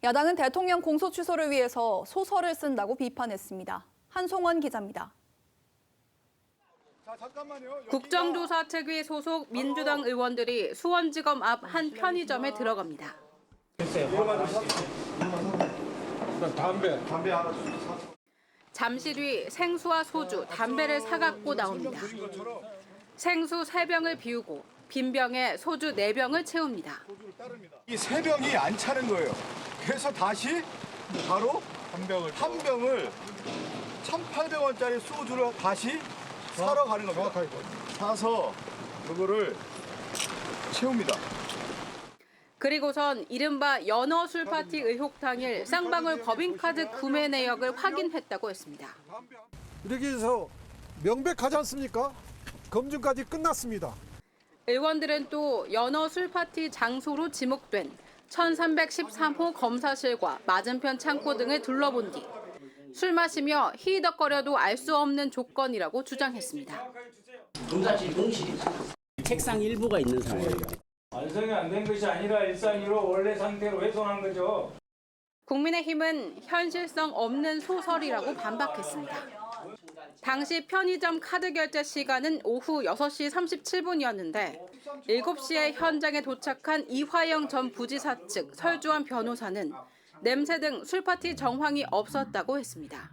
야당은 대통령 공소 취소를 위해서 소설을 쓴다고 비판했습니다. 한송원 기자입니다. 국정조사 특위 소속 민주당 의원들이 수원지검 앞 한 편의점에 들어갑니다. 담배 하나 주세요. 잠시 뒤 생수와 소주, 담배를 사갖고 나옵니다. 생수 3병을 비우고 빈 병에 소주 4병을 채웁니다. 이 3병이 안 차는 거예요. 그래서 다시 바로 한 병을 1,800원짜리 소주를 다시 사러 가는 겁니다. 사서 그거를 채웁니다. 그리고선 이른바 연어 술 파티 의혹 당일 쌍방울 법인카드 구매 내역을 확인했다고 했습니다. 이렇게 해서 명백하지 않습니까? 검증까지 끝났습니다. 의원들은 또 연어 술 파티 장소로 지목된 1313호 검사실과 맞은편 창고 등을 둘러본 뒤 술 마시며 히덕거려도 알 수 없는 조건이라고 주장했습니다. 책상 일부가 있는 상황이에요. 완성이 안 된 것이 아니라 일상으로 원래 상태로 훼손한 거죠. 국민의힘은 현실성 없는 소설이라고 반박했습니다. 당시 편의점 카드 결제 시간은 오후 6시 37분이었는데 7시에 현장에 도착한 이화영 전 부지사 측 설주환 변호사는 냄새 등 술파티 정황이 없었다고 했습니다.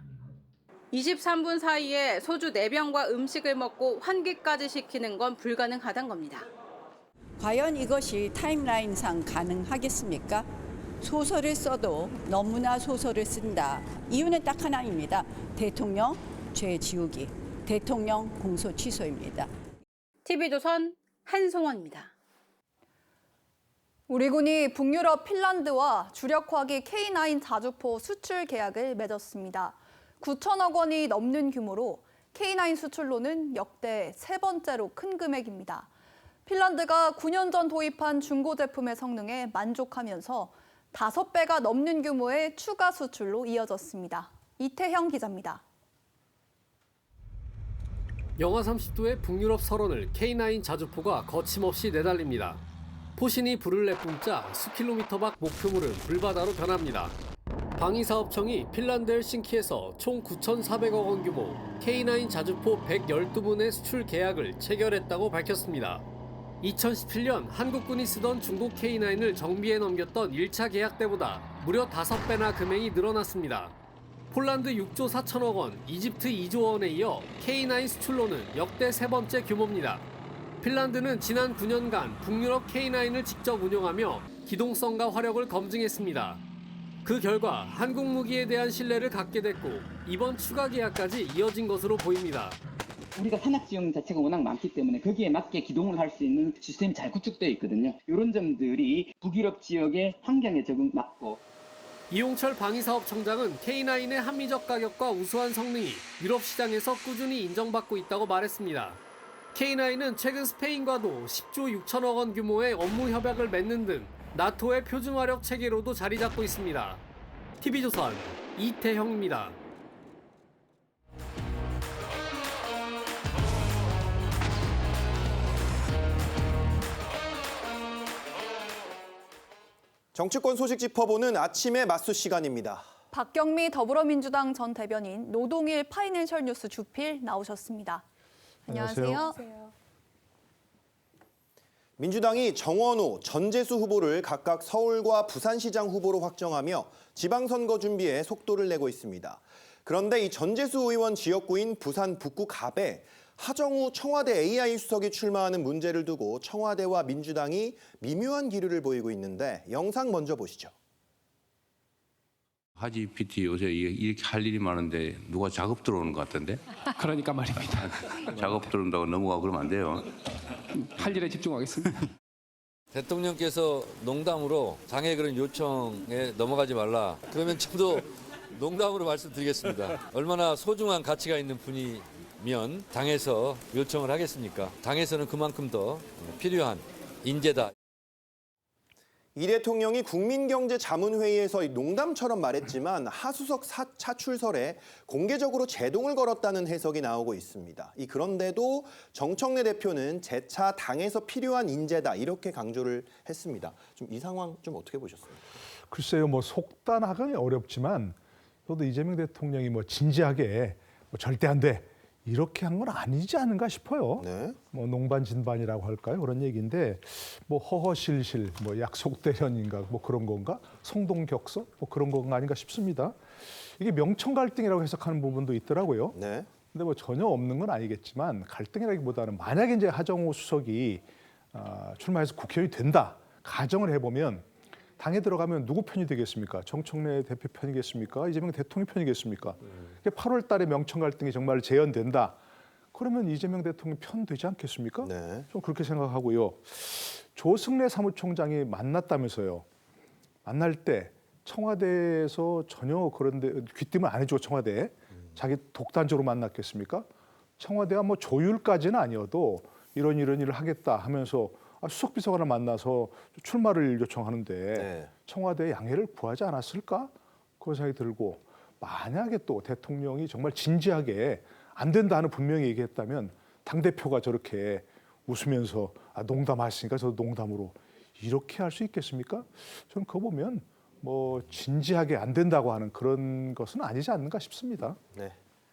23분 사이에 소주 4병과 음식을 먹고 환기까지 시키는 건 불가능하단 겁니다. 과연 이것이 타임라인상 가능하겠습니까? 소설을 써도 너무나 소설을 쓴다. 이유는 딱 하나입니다. 대통령 죄 지우기, 대통령 공소 취소입니다. TV조선 한송원입니다. 우리 군이 북유럽 핀란드와 주력 화기 K9 자주포 수출 계약을 맺었습니다. 9천억 원이 넘는 규모로 K9 수출로는 역대 3번째로 큰 금액입니다. 핀란드가 9년 전 도입한 중고 제품의 성능에 만족하면서 5배가 넘는 규모의 추가 수출로 이어졌습니다. 이태형 기자입니다. 영하 30도의 북유럽 설원을 K9 자주포가 거침없이 내달립니다. 포신이 불을 내뿜자 수킬로미터 밖 목표물은 불바다로 변합니다. 방위사업청이 핀란드 헬싱키에서 총 9,400억 원 규모 K9 자주포 112분의 수출 계약을 체결했다고 밝혔습니다. 2017년 한국군이 쓰던 중국 K9을 정비에 넘겼던 1차 계약 때보다 무려 5배나 금액이 늘어났습니다. 폴란드 6조 4천억 원, 이집트 2조 원에 이어 K9 수출로는 역대 3번째 규모입니다. 핀란드는 지난 9년간 북유럽 K9을 직접 운용하며 기동성과 화력을 검증했습니다. 그 결과 한국 무기에 대한 신뢰를 갖게 됐고 이번 추가 계약까지 이어진 것으로 보입니다. 우리가 산악 지형 자체가 워낙 많기 때문에 거기에 맞게 기동을 할 수 있는 시스템이 잘 구축되어 있거든요. 이런 점들이 북유럽 지역의 환경에 적응 맞고. 이용철 방위사업청장은 K9의 합리적 가격과 우수한 성능이 유럽 시장에서 꾸준히 인정받고 있다고 말했습니다. K9은 최근 스페인과도 10조 6천억 원 규모의 업무 협약을 맺는 등 나토의 표준화력 체계로도 자리 잡고 있습니다. TV조선 이태형입니다. 정치권 소식 짚어보는 아침의 맞수 시간입니다. 박경미 더불어민주당 전 대변인, 노동일 파이낸셜 뉴스 주필 나오셨습니다. 안녕하세요. 민주당이 정원호, 전재수 후보를 각각 서울과 부산시장 후보로 확정하며 지방선거 준비에 속도를 내고 있습니다. 그런데 이 전재수 의원 지역구인 부산 북구 갑에 하정우 청와대 AI 수석이 출마하는 문제를 두고 청와대와 민주당이 미묘한 기류를 보이고 있는데 영상 먼저 보시죠. 하지 PT 요새 이렇게 할 일이 많은데 누가 작업 들어오는 것 같던데? 그러니까 말입니다. 작업 들어온다고 넘어가고 그러면 안 돼요. 할 일에 집중하겠습니다. 대통령께서 농담으로 당의 그런 요청에 넘어가지 말라. 그러면 저도 농담으로 말씀드리겠습니다. 얼마나 소중한 가치가 있는 분이면 당에서 요청을 하겠습니까? 당에서는 그만큼 더 필요한 인재다. 이 대통령이 국민경제자문회의에서 농담처럼 말했지만 하수석 차출설에 공개적으로 제동을 걸었다는 해석이 나오고 있습니다. 그런데도 정청래 대표는 재차 당에서 필요한 인재다 이렇게 강조를 했습니다. 좀 이 상황 좀 어떻게 보셨어요? 글쎄요, 속단하기 어렵지만 저도 이재명 대통령이 진지하게 절대 안 돼. 이렇게 한 건 아니지 않은가 싶어요. 네. 농반진반이라고 할까요? 그런 얘기인데 허허실실, 약속대련인가 그런 건가? 성동격서 그런 건가 아닌가 싶습니다. 이게 명청 갈등이라고 해석하는 부분도 있더라고요. 네. 근데 전혀 없는 건 아니겠지만 갈등이라기보다는 만약에 이제 하정우 수석이 출마해서 국회의원이 된다 가정을 해보면 당에 들어가면 누구 편이 되겠습니까? 정청래 대표 편이겠습니까? 이재명 대통령 편이겠습니까? 8월 달에 명청 갈등이 정말 재현된다. 그러면 이재명 대통령 편 되지 않겠습니까? 네. 좀 그렇게 생각하고요. 조승래 사무총장이 만났다면서요. 만날 때 청와대에서 전혀 그런데 귀띔을 안 해주고 청와대에 자기 독단적으로 만났겠습니까? 청와대가 뭐 조율까지는 아니어도 이런 일을 하겠다 하면서 수석 비서관을 만나서 출마를 요청하는데 네. 청와대에 양해를 구하지 않았을까? 그런 생각이 들고 만약에 또 대통령이 정말 진지하게 안 된다는 분명히 얘기했다면 당대표가 저렇게 웃으면서 농담하시니까 저도 농담으로 이렇게 할 수 있겠습니까? 저는 그거 보면 뭐 진지하게 안 된다고 하는 그런 것은 아니지 않는가 싶습니다. 네.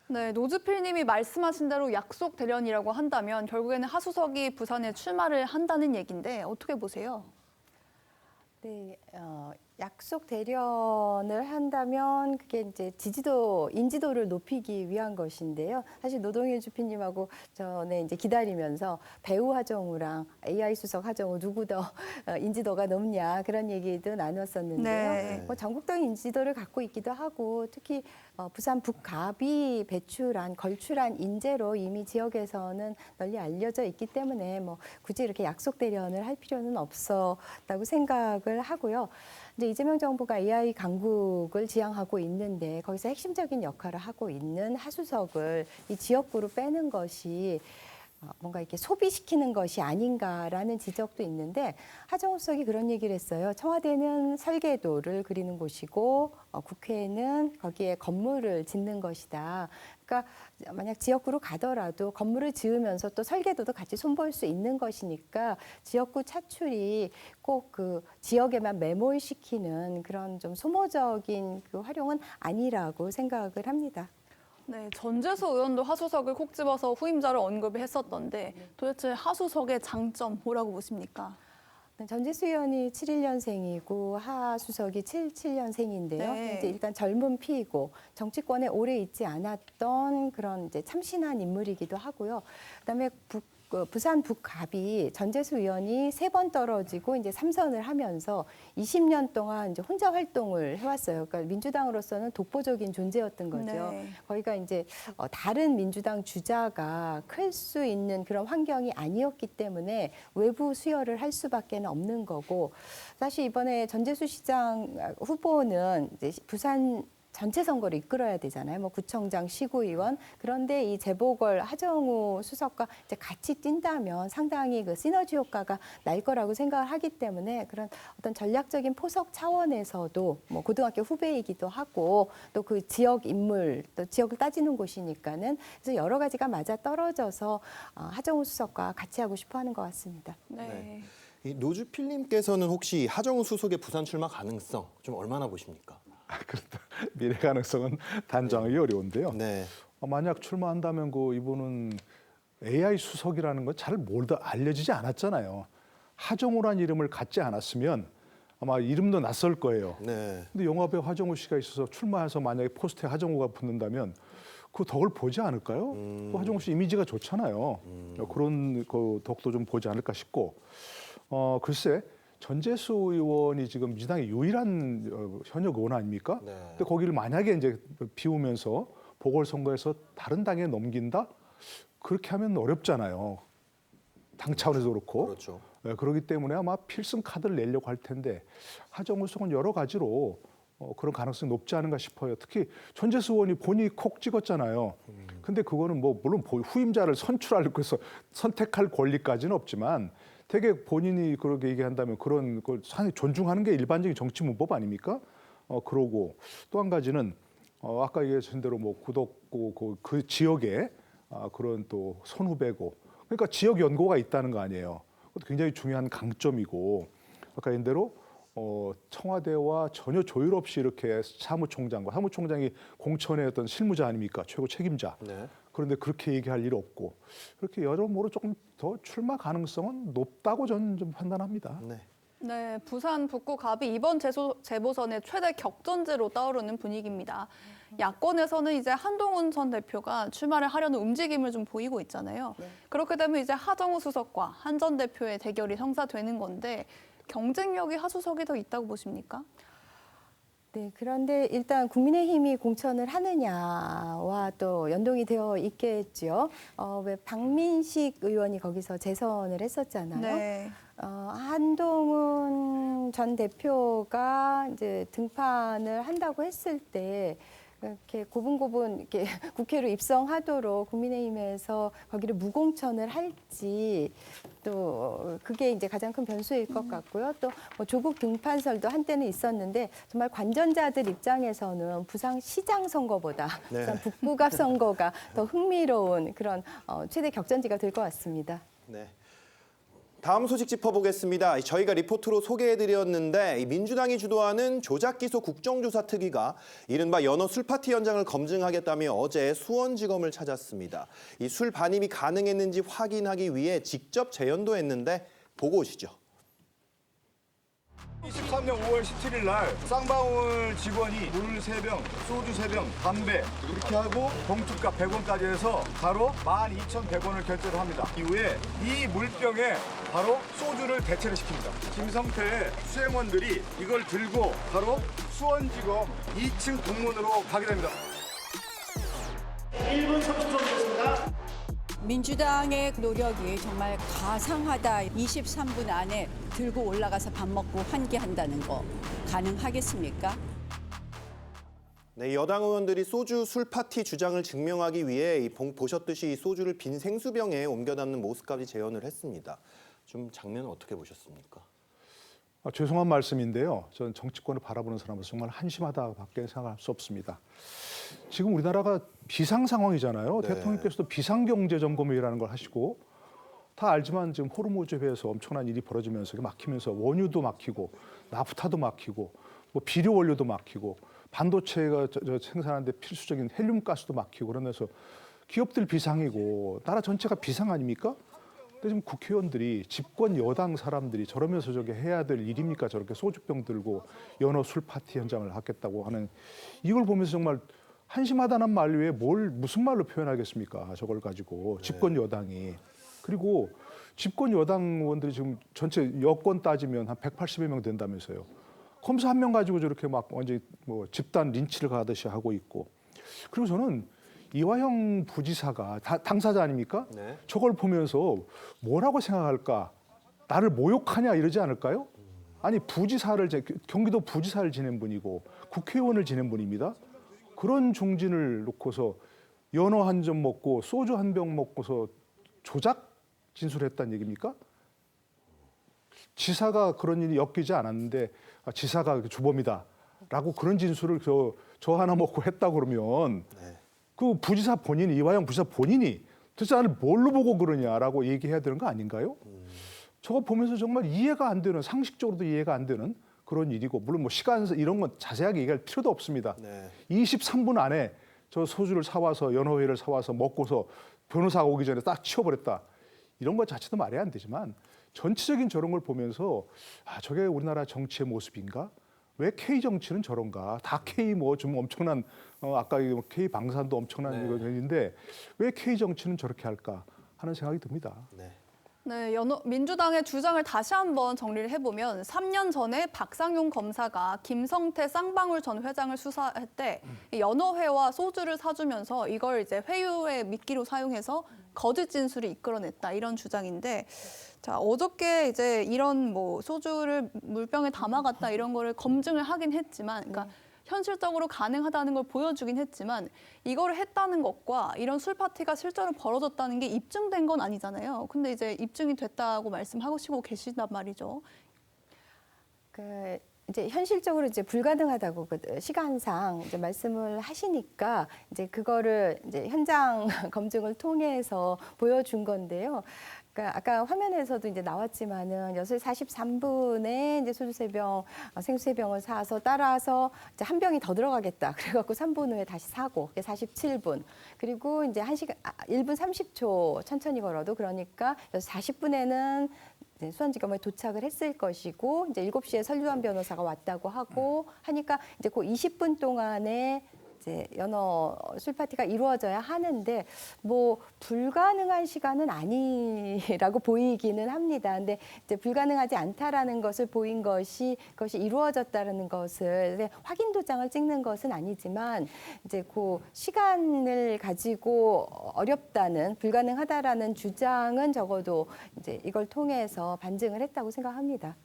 네, 노주필 님이 말씀하신 대로 약속 대련이라고 한다면 결국에는 하수석이 부산에 출마를 한다는 얘기인데 어떻게 보세요? 네, 약속 대련을 한다면 그게 이제 인지도를 높이기 위한 것인데요. 사실 노동일 주피님하고 전에 이제 기다리면서 배우 하정우랑 AI 수석 하정우 누구 더 인지도가 높냐 그런 얘기도 나눴었는데요. 네. 뭐 전국적인 인지도를 갖고 있기도 하고 특히 부산 북갑이 걸출한 인재로 이미 지역에서는 널리 알려져 있기 때문에 뭐 굳이 이렇게 약속 대련을 할 필요는 없었다고 생각을 하고요. 이제 이재명 정부가 AI 강국을 지향하고 있는데 거기서 핵심적인 역할을 하고 있는 하수석을 이 지역구로 빼는 것이 뭔가 이렇게 소비시키는 것이 아닌가라는 지적도 있는데 하정우 수석이 그런 얘기를 했어요. 청와대는 설계도를 그리는 곳이고 국회는 거기에 건물을 짓는 것이다. 그러니까 만약 지역구로 가더라도 건물을 지으면서 또 설계도도 같이 손볼 수 있는 것이니까 지역구 차출이 꼭 그 지역에만 매몰시키는 그런 좀 소모적인 그 활용은 아니라고 생각을 합니다. 네, 전재수 의원도 하수석을 콕 집어서 후임자를 언급을 했었던데 도대체 하수석의 장점 뭐라고 보십니까? 전재수 의원이 71년생이고 하수석이 77년생인데요. 네. 이제 일단 젊은 피이고 정치권에 오래 있지 않았던 그런 이제 참신한 인물이기도 하고요. 그다음에 부산 북갑이 전재수 의원이 3번 떨어지고 이제 3선을 하면서 20년 동안 이제 혼자 활동을 해왔어요. 그러니까 민주당으로서는 독보적인 존재였던 거죠. 네. 거기가 이제 다른 민주당 주자가 클 수 있는 그런 환경이 아니었기 때문에 외부 수혈을 할 수밖에 없는 거고 사실 이번에 전재수 시장 후보는 이제 부산 전체 선거를 이끌어야 되잖아요. 뭐 구청장, 시구의원. 그런데 이 재보궐 하정우 수석과 이제 같이 뛴다면 상당히 그 시너지 효과가 날 거라고 생각을 하기 때문에 그런 어떤 전략적인 포석 차원에서도 뭐 고등학교 후배이기도 하고 또 그 지역 인물, 또 지역을 따지는 곳이니까는 그래서 여러 가지가 맞아 떨어져서 하정우 수석과 같이 하고 싶어 하는 것 같습니다. 네. 이 노주필님께서는 혹시 하정우 수석의 부산 출마 가능성 좀 얼마나 보십니까? 그렇다. 미래 가능성은 단정하기 어려운데요. 네. 만약 출마한다면 이분은 AI 수석이라는 건 잘 알려지지 않았잖아요. 하정우란 이름을 갖지 않았으면 아마 이름도 낯설 거예요. 네. 근데 영화배우 하정우 씨가 있어서 출마해서 만약에 포스트에 하정우가 붙는다면 그 덕을 보지 않을까요? 또 하정우 씨 이미지가 좋잖아요. 그런 그 덕도 좀 보지 않을까 싶고 글쎄 전재수 의원이 지금 민주당의 유일한 현역 의원 아닙니까? 네. 근데 거기를 만약에 이제 비우면서 보궐선거에서 다른 당에 넘긴다? 그렇게 하면 어렵잖아요. 당 차원에서 그렇고. 그렇죠. 네, 그렇기 때문에 아마 필승 카드를 내려고 할 텐데 하정우 수석은 여러 가지로 그런 가능성이 높지 않은가 싶어요. 특히 전재수 의원이 본인이 콕 찍었잖아요. 근데 그거는 뭐 물론 후임자를 선출하려고 해서 선택할 권리까지는 없지만 되게 본인이 그렇게 얘기한다면 그런 걸 상당히 존중하는 게 일반적인 정치 문법 아닙니까? 그러고 또 한 가지는 아까 얘기하신 대로 뭐 구독고 그 지역에 그런 또 선후배고 그러니까 지역 연고가 있다는 거 아니에요. 그것도 굉장히 중요한 강점이고 아까 얘기한 대로 청와대와 전혀 조율 없이 이렇게 사무총장이 공천의 어떤 실무자 아닙니까? 최고 책임자. 네. 그런데 그렇게 얘기할 일 없고 그렇게 여러모로 조금 더 출마 가능성은 높다고 저는 좀 판단합니다. 네. 네, 부산 북구 갑이 이번 재보선의 최대 격전지로 떠오르는 분위기입니다. 야권에서는 이제 한동훈 전 대표가 출마를 하려는 움직임을 좀 보이고 있잖아요. 그렇게 되면 이제 하정우 수석과 한 전 대표의 대결이 성사되는 건데 경쟁력이 하수석이 더 있다고 보십니까? 네, 그런데 일단 국민의힘이 공천을 하느냐와 또 연동이 되어 있겠죠. 왜 박민식 의원이 거기서 재선을 했었잖아요. 네. 한동훈 전 대표가 이제 등판을 한다고 했을 때 이렇게 고분고분 이렇게 국회로 입성하도록 국민의힘에서 거기를 무공천을 할지 또 그게 이제 가장 큰 변수일 것 같고요. 또 뭐 조국 등판설도 한때는 있었는데 정말 관전자들 입장에서는 부산시장 선거보다 네. 부산 북부갑 선거가 더 흥미로운 그런 최대 격전지가 될 것 같습니다. 네. 다음 소식 짚어보겠습니다. 저희가 리포트로 소개해드렸는데 민주당이 주도하는 조작기소 국정조사 특위가 이른바 연어 술파티 현장을 검증하겠다며 어제 수원지검을 찾았습니다. 이 술 반입이 가능했는지 확인하기 위해 직접 재연도 했는데 보고 오시죠. 23년 5월 17일 날 쌍방울 직원이 물 3병, 소주 3병, 담배 이렇게 하고 봉투값 100원까지 해서 바로 12,100원을 결제를 합니다. 이후에 이 물병에 바로 소주를 대체를 시킵니다. 김성태 수행원들이 이걸 들고 바로 수원지검 2층 동문으로 가게 됩니다. 1분 30초 드렸습니다. 민주당의 노력이 정말 가상하다. 23분 안에 들고 올라가서 밥 먹고 환기한다는 거 가능하겠습니까? 네, 여당 의원들이 소주 술파티 주장을 증명하기 위해 보셨듯이 소주를 빈 생수병에 옮겨 담는 모습까지 재현을 했습니다. 좀 장면을 어떻게 보셨습니까? 죄송한 말씀인데요. 저는 정치권을 바라보는 사람으로서 정말 한심하다밖에 생각할 수 없습니다. 지금 우리나라가 비상 상황이잖아요. 네. 대통령께서도 비상경제점검회의라는 걸 하시고 다 알지만 지금 호르무즈해에서 엄청난 일이 벌어지면서 막히면서 원유도 막히고 나프타도 막히고 뭐 비료 원료도 막히고 반도체가 생산하는데 필수적인 헬륨가스도 막히고 그러면서 기업들 비상이고 나라 전체가 비상 아닙니까? 근데 지금 국회의원들이 집권 여당 사람들이 저러면서 저게 해야 될 일입니까? 저렇게 소주병 들고 연어 술 파티 현장을 하겠다고 하는 이걸 보면서 정말 한심하다는 말 외에 무슨 말로 표현하겠습니까? 저걸 가지고 집권 여당이. 그리고 집권 여당 의원들이 지금 전체 여권 따지면 한 180여 명 된다면서요. 검사 한 명 가지고 저렇게 막 완전히 뭐 집단 린치를 가듯이 하고 있고. 그리고 저는 이화영 부지사가 당사자 아닙니까? 네. 저걸 보면서 뭐라고 생각할까? 나를 모욕하냐 이러지 않을까요? 아니 경기도 부지사를 지낸 분이고 국회의원을 지낸 분입니다. 그런 중진을 놓고서 연어 한 점 먹고 소주 한 병 먹고서 조작 진술했다는 얘기입니까? 지사가 그런 일이 엮이지 않았는데 지사가 주범이다라고 그런 진술을 저 하나 먹고 했다 그러면 그 부지사 본인이 이화영 부지사 본인이 도대체 나를 뭘로 보고 그러냐라고 얘기해야 되는 거 아닌가요? 저거 보면서 정말 이해가 안 되는 상식적으로도 이해가 안 되는 그런 일이고 물론 뭐 시간 이런 건 자세하게 얘기할 필요도 없습니다. 네. 23분 안에 저 소주를 사와서 연어회를 사와서 먹고서 변호사가 오기 전에 딱 치워버렸다. 이런 것 자체도 말이 안 되지만 전체적인 저런 걸 보면서 저게 우리나라 정치의 모습인가? 왜 K 정치는 저런가? 다 K 뭐 좀 엄청난 아까 K 방산도 엄청난 일인데 왜 K 정치는 저렇게 할까 하는 생각이 듭니다. 네, 민주당의 주장을 다시 한번 정리를 해보면 3년 전에 박상용 검사가 김성태 쌍방울 전 회장을 수사할 때 연어회와 소주를 사주면서 이걸 이제 회유의 미끼로 사용해서 거짓 진술을 이끌어냈다 이런 주장인데 자 어저께 이제 이런 뭐 소주를 물병에 담아갔다 이런 거를 검증을 하긴 했지만 그러니까 현실적으로 가능하다는 걸 보여주긴 했지만 이거를 했다는 것과 이런 술 파티가 실제로 벌어졌다는 게 입증된 건 아니잖아요. 근데 이제 입증이 됐다고 말씀하시고 계시단 말이죠. 이제 현실적으로 이제 불가능하다고 시간상 이제 말씀을 하시니까 이제 그거를 이제 현장 검증을 통해서 보여준 건데요. 그러니까 아까 화면에서도 이제 나왔지만은 6시 43분에 이제 소주 3병, 생수 3병을 사서 따라서 이제 한 병이 더 들어가겠다. 그래갖고 3분 후에 다시 사고 47분. 그리고 이제 1분 30초 천천히 걸어도 그러니까 6시 40분에는 수원지검에 도착을 했을 것이고 이제 7시에 설유한 변호사가 왔다고 하고 하니까 이제 그 20분 동안에 이제 연어 술 파티가 이루어져야 하는데 뭐 불가능한 시간은 아니라고 보이기는 합니다. 근데 이제 불가능하지 않다라는 것을 보인 것이 그것이 이루어졌다는 것을 확인 도장을 찍는 것은 아니지만 이제 그 시간을 가지고 어렵다는 불가능하다라는 주장은 적어도 이제 이걸 통해서 반증을 했다고 생각합니다.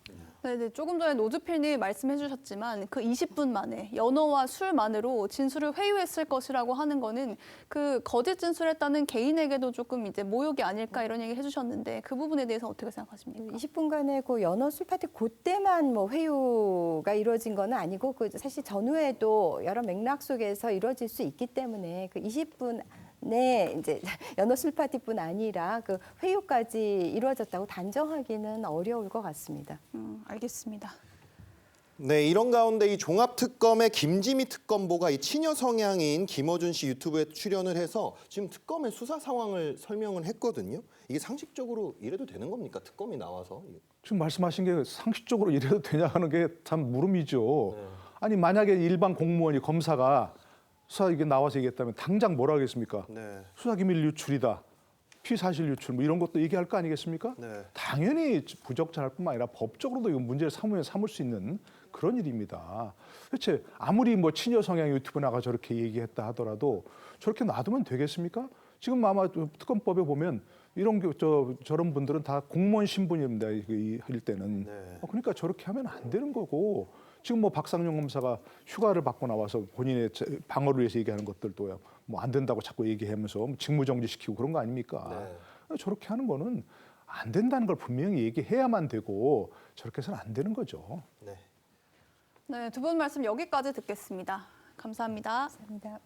네, 조금 전에 노주필님 말씀해 주셨지만 그 20분 만에 연어와 술만으로 진술을 회유했을 것이라고 하는 거는 그 거짓 진술했다는 개인에게도 조금 이제 모욕이 아닐까 이런 얘기 해주셨는데 그 부분에 대해서 어떻게 생각하십니까? 20분간의 그 연어 술 파티 그때만 뭐 회유가 이루어진 건 아니고 그 사실 전후에도 여러 맥락 속에서 이루어질 수 있기 때문에 그 20분 네, 이제 연어 술 파티뿐 아니라 그 회유까지 이루어졌다고 단정하기는 어려울 것 같습니다. 알겠습니다. 네, 이런 가운데 이 종합특검의 김지미 특검보가 이 친여 성향인 김어준 씨 유튜브에 출연을 해서 지금 특검의 수사 상황을 설명을 했거든요. 이게 상식적으로 이래도 되는 겁니까? 특검이 나와서? 지금 말씀하신 게 상식적으로 이래도 되냐 하는 게 참 물음이죠. 아니 만약에 일반 공무원이 검사가 수사 이게 나와서 얘기했다면 당장 뭐라 하겠습니까? 수사기밀 유출이다. 피사실 유출 뭐 이런 것도 얘기할 거 아니겠습니까? 당연히 부적절할 뿐만 아니라 법적으로도 이거 문제를 삼을 수 있는 그런 일입니다. 대체 아무리 뭐 친여 성향 유튜브 나가 저렇게 얘기했다 하더라도 저렇게 놔두면 되겠습니까? 지금 아마 특검법에 보면 이런 저런 분들은 다 공무원 신분입니다. 할 때는. 그러니까 저렇게 하면 안 되는 거고. 지금 뭐 박상용 검사가 휴가를 받고 나와서 본인의 방어를 위해서 얘기하는 것들도 뭐 안 된다고 자꾸 얘기하면서 직무정지시키고 그런 거 아닙니까? 저렇게 하는 거는 안 된다는 걸 분명히 얘기해야만 되고 저렇게 해서는 안 되는 거죠. 네, 두 분 말씀 여기까지 듣겠습니다. 감사합니다. 감사합니다.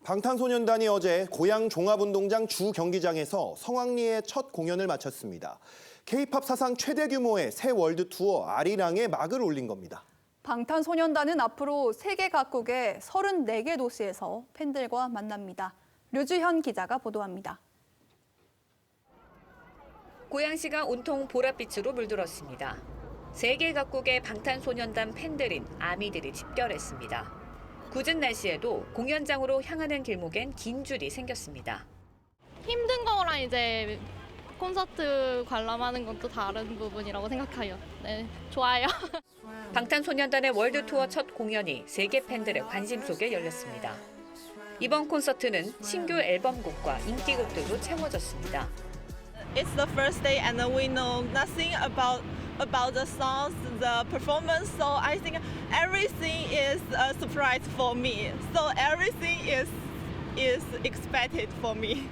방탄소년단이 어제 고양 종합운동장 주 경기장에서 성황리에 첫 공연을 마쳤습니다. K-팝 사상 최대 규모의 새 월드 투어 아리랑에 막을 올린 겁니다. 방탄소년단은 앞으로 세계 각국의 34개 도시에서 팬들과 만납니다. 류주현 기자가 보도합니다. 고양시가 온통 보랏빛으로 물들었습니다. 세계 각국의 방탄소년단 팬들인 아미들이 집결했습니다. 궂은 날씨에도 공연장으로 향하는 길목엔 긴 줄이 생겼습니다. 힘든 거랑 이제 콘서트 관람하는 건 또 다른 부분이라고 생각해요. 네, 좋아요. 방탄소년단의 월드 투어 첫 공연이 세계 팬들의 관심 속에 열렸습니다. 이번 콘서트는 신규 앨범곡과 인기곡들로 채워졌습니다. It's the first day and we know nothing about the songs, the performance. So I think everything is a surprise for me. So everything is expected for me.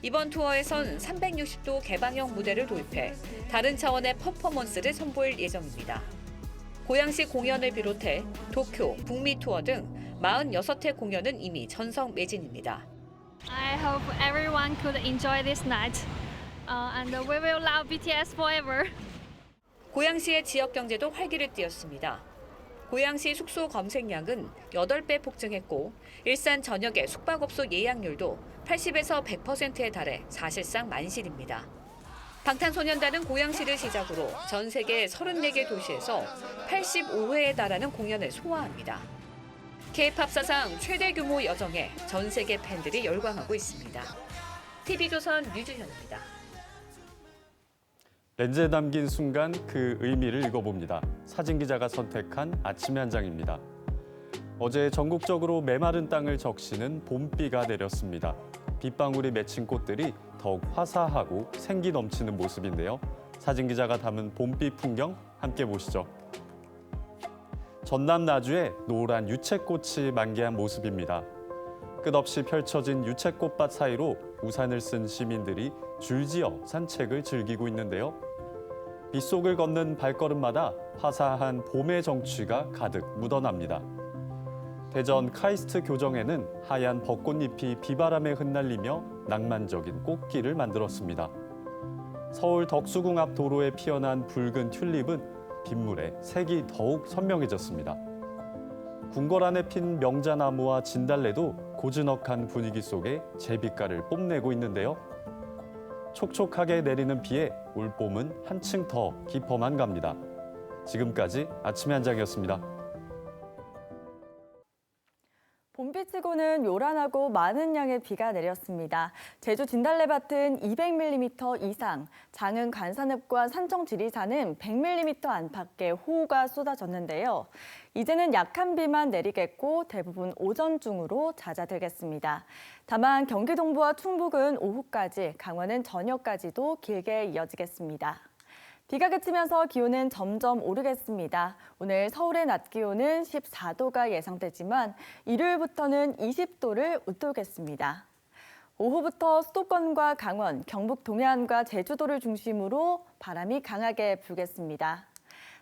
이번 투어에선 360도 개방형 무대를 도입해 다른 차원의 퍼포먼스를 선보일 예정입니다. 고양시 공연을 비롯해 도쿄, 북미 투어 등 46회 공연은 이미 전성 매진입니다. I hope everyone could enjoy this night. And we will love BTS forever. 고양시의 지역 경제도 활기를 띠었습니다. 고양시 숙소 검색량은 8배 폭증했고 일산 전역의 숙박업소 예약률도 80에서 100%에 달해 사실상 만실입니다. 방탄소년단은 고양시를 시작으로 전 세계 34개 도시에서 85회에 달하는 공연을 소화합니다. K-팝 사상 최대 규모 여정에 전 세계 팬들이 열광하고 있습니다. TV조선 류주현입니다. 렌즈에 담긴 순간 그 의미를 읽어봅니다. 사진기자가 선택한 아침의 한 장입니다. 어제 전국적으로 메마른 땅을 적시는 봄비가 내렸습니다. 빗방울이 맺힌 꽃들이 더욱 화사하고 생기 넘치는 모습인데요. 사진기자가 담은 봄비 풍경 함께 보시죠. 전남 나주에 노란 유채꽃이 만개한 모습입니다. 끝없이 펼쳐진 유채꽃밭 사이로 우산을 쓴 시민들이 줄지어 산책을 즐기고 있는데요. 빗속을 걷는 발걸음마다 화사한 봄의 정취가 가득 묻어납니다. 대전 카이스트 교정에는 하얀 벚꽃잎이 비바람에 흩날리며 낭만적인 꽃길을 만들었습니다. 서울 덕수궁 앞 도로에 피어난 붉은 튤립은 빗물에 색이 더욱 선명해졌습니다. 궁궐안에 핀 명자나무와 진달래도 고즈넉한 분위기 속에 제빛깔을 뽐내고 있는데요. 촉촉하게 내리는 비에 올봄은 한층 더 깊어만 갑니다. 지금까지 아침의 한 장이었습니다. 눈빛치고는 요란하고 많은 양의 비가 내렸습니다. 제주 진달래밭은 200mm 이상, 장흥 관산읍과 산청 지리산은 100mm 안팎의 호우가 쏟아졌는데요. 이제는 약한 비만 내리겠고 대부분 오전 중으로 잦아들겠습니다. 다만 경기 동부와 충북은 오후까지, 강원은 저녁까지도 길게 이어지겠습니다. 비가 그치면서 기온은 점점 오르겠습니다. 오늘 서울의 낮 기온은 14도가 예상되지만 일요일부터는 20도를 웃돌겠습니다. 오후부터 수도권과 강원, 경북 동해안과 제주도를 중심으로 바람이 강하게 불겠습니다.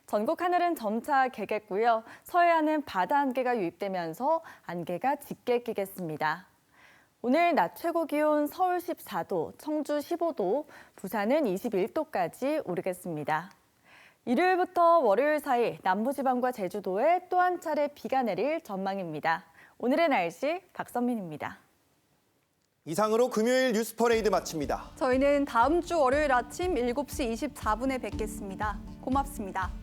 전국 하늘은 점차 개겠고요. 서해안은 바다 안개가 유입되면서 안개가 짙게 끼겠습니다. 오늘 낮 최고 기온 서울 14도, 청주 15도, 부산은 21도까지 오르겠습니다. 일요일부터 월요일 사이 남부지방과 제주도에 또 한 차례 비가 내릴 전망입니다. 오늘의 날씨 박선민입니다. 이상으로 금요일 뉴스 퍼레이드 마칩니다. 저희는 다음 주 월요일 아침 7시 24분에 뵙겠습니다. 고맙습니다.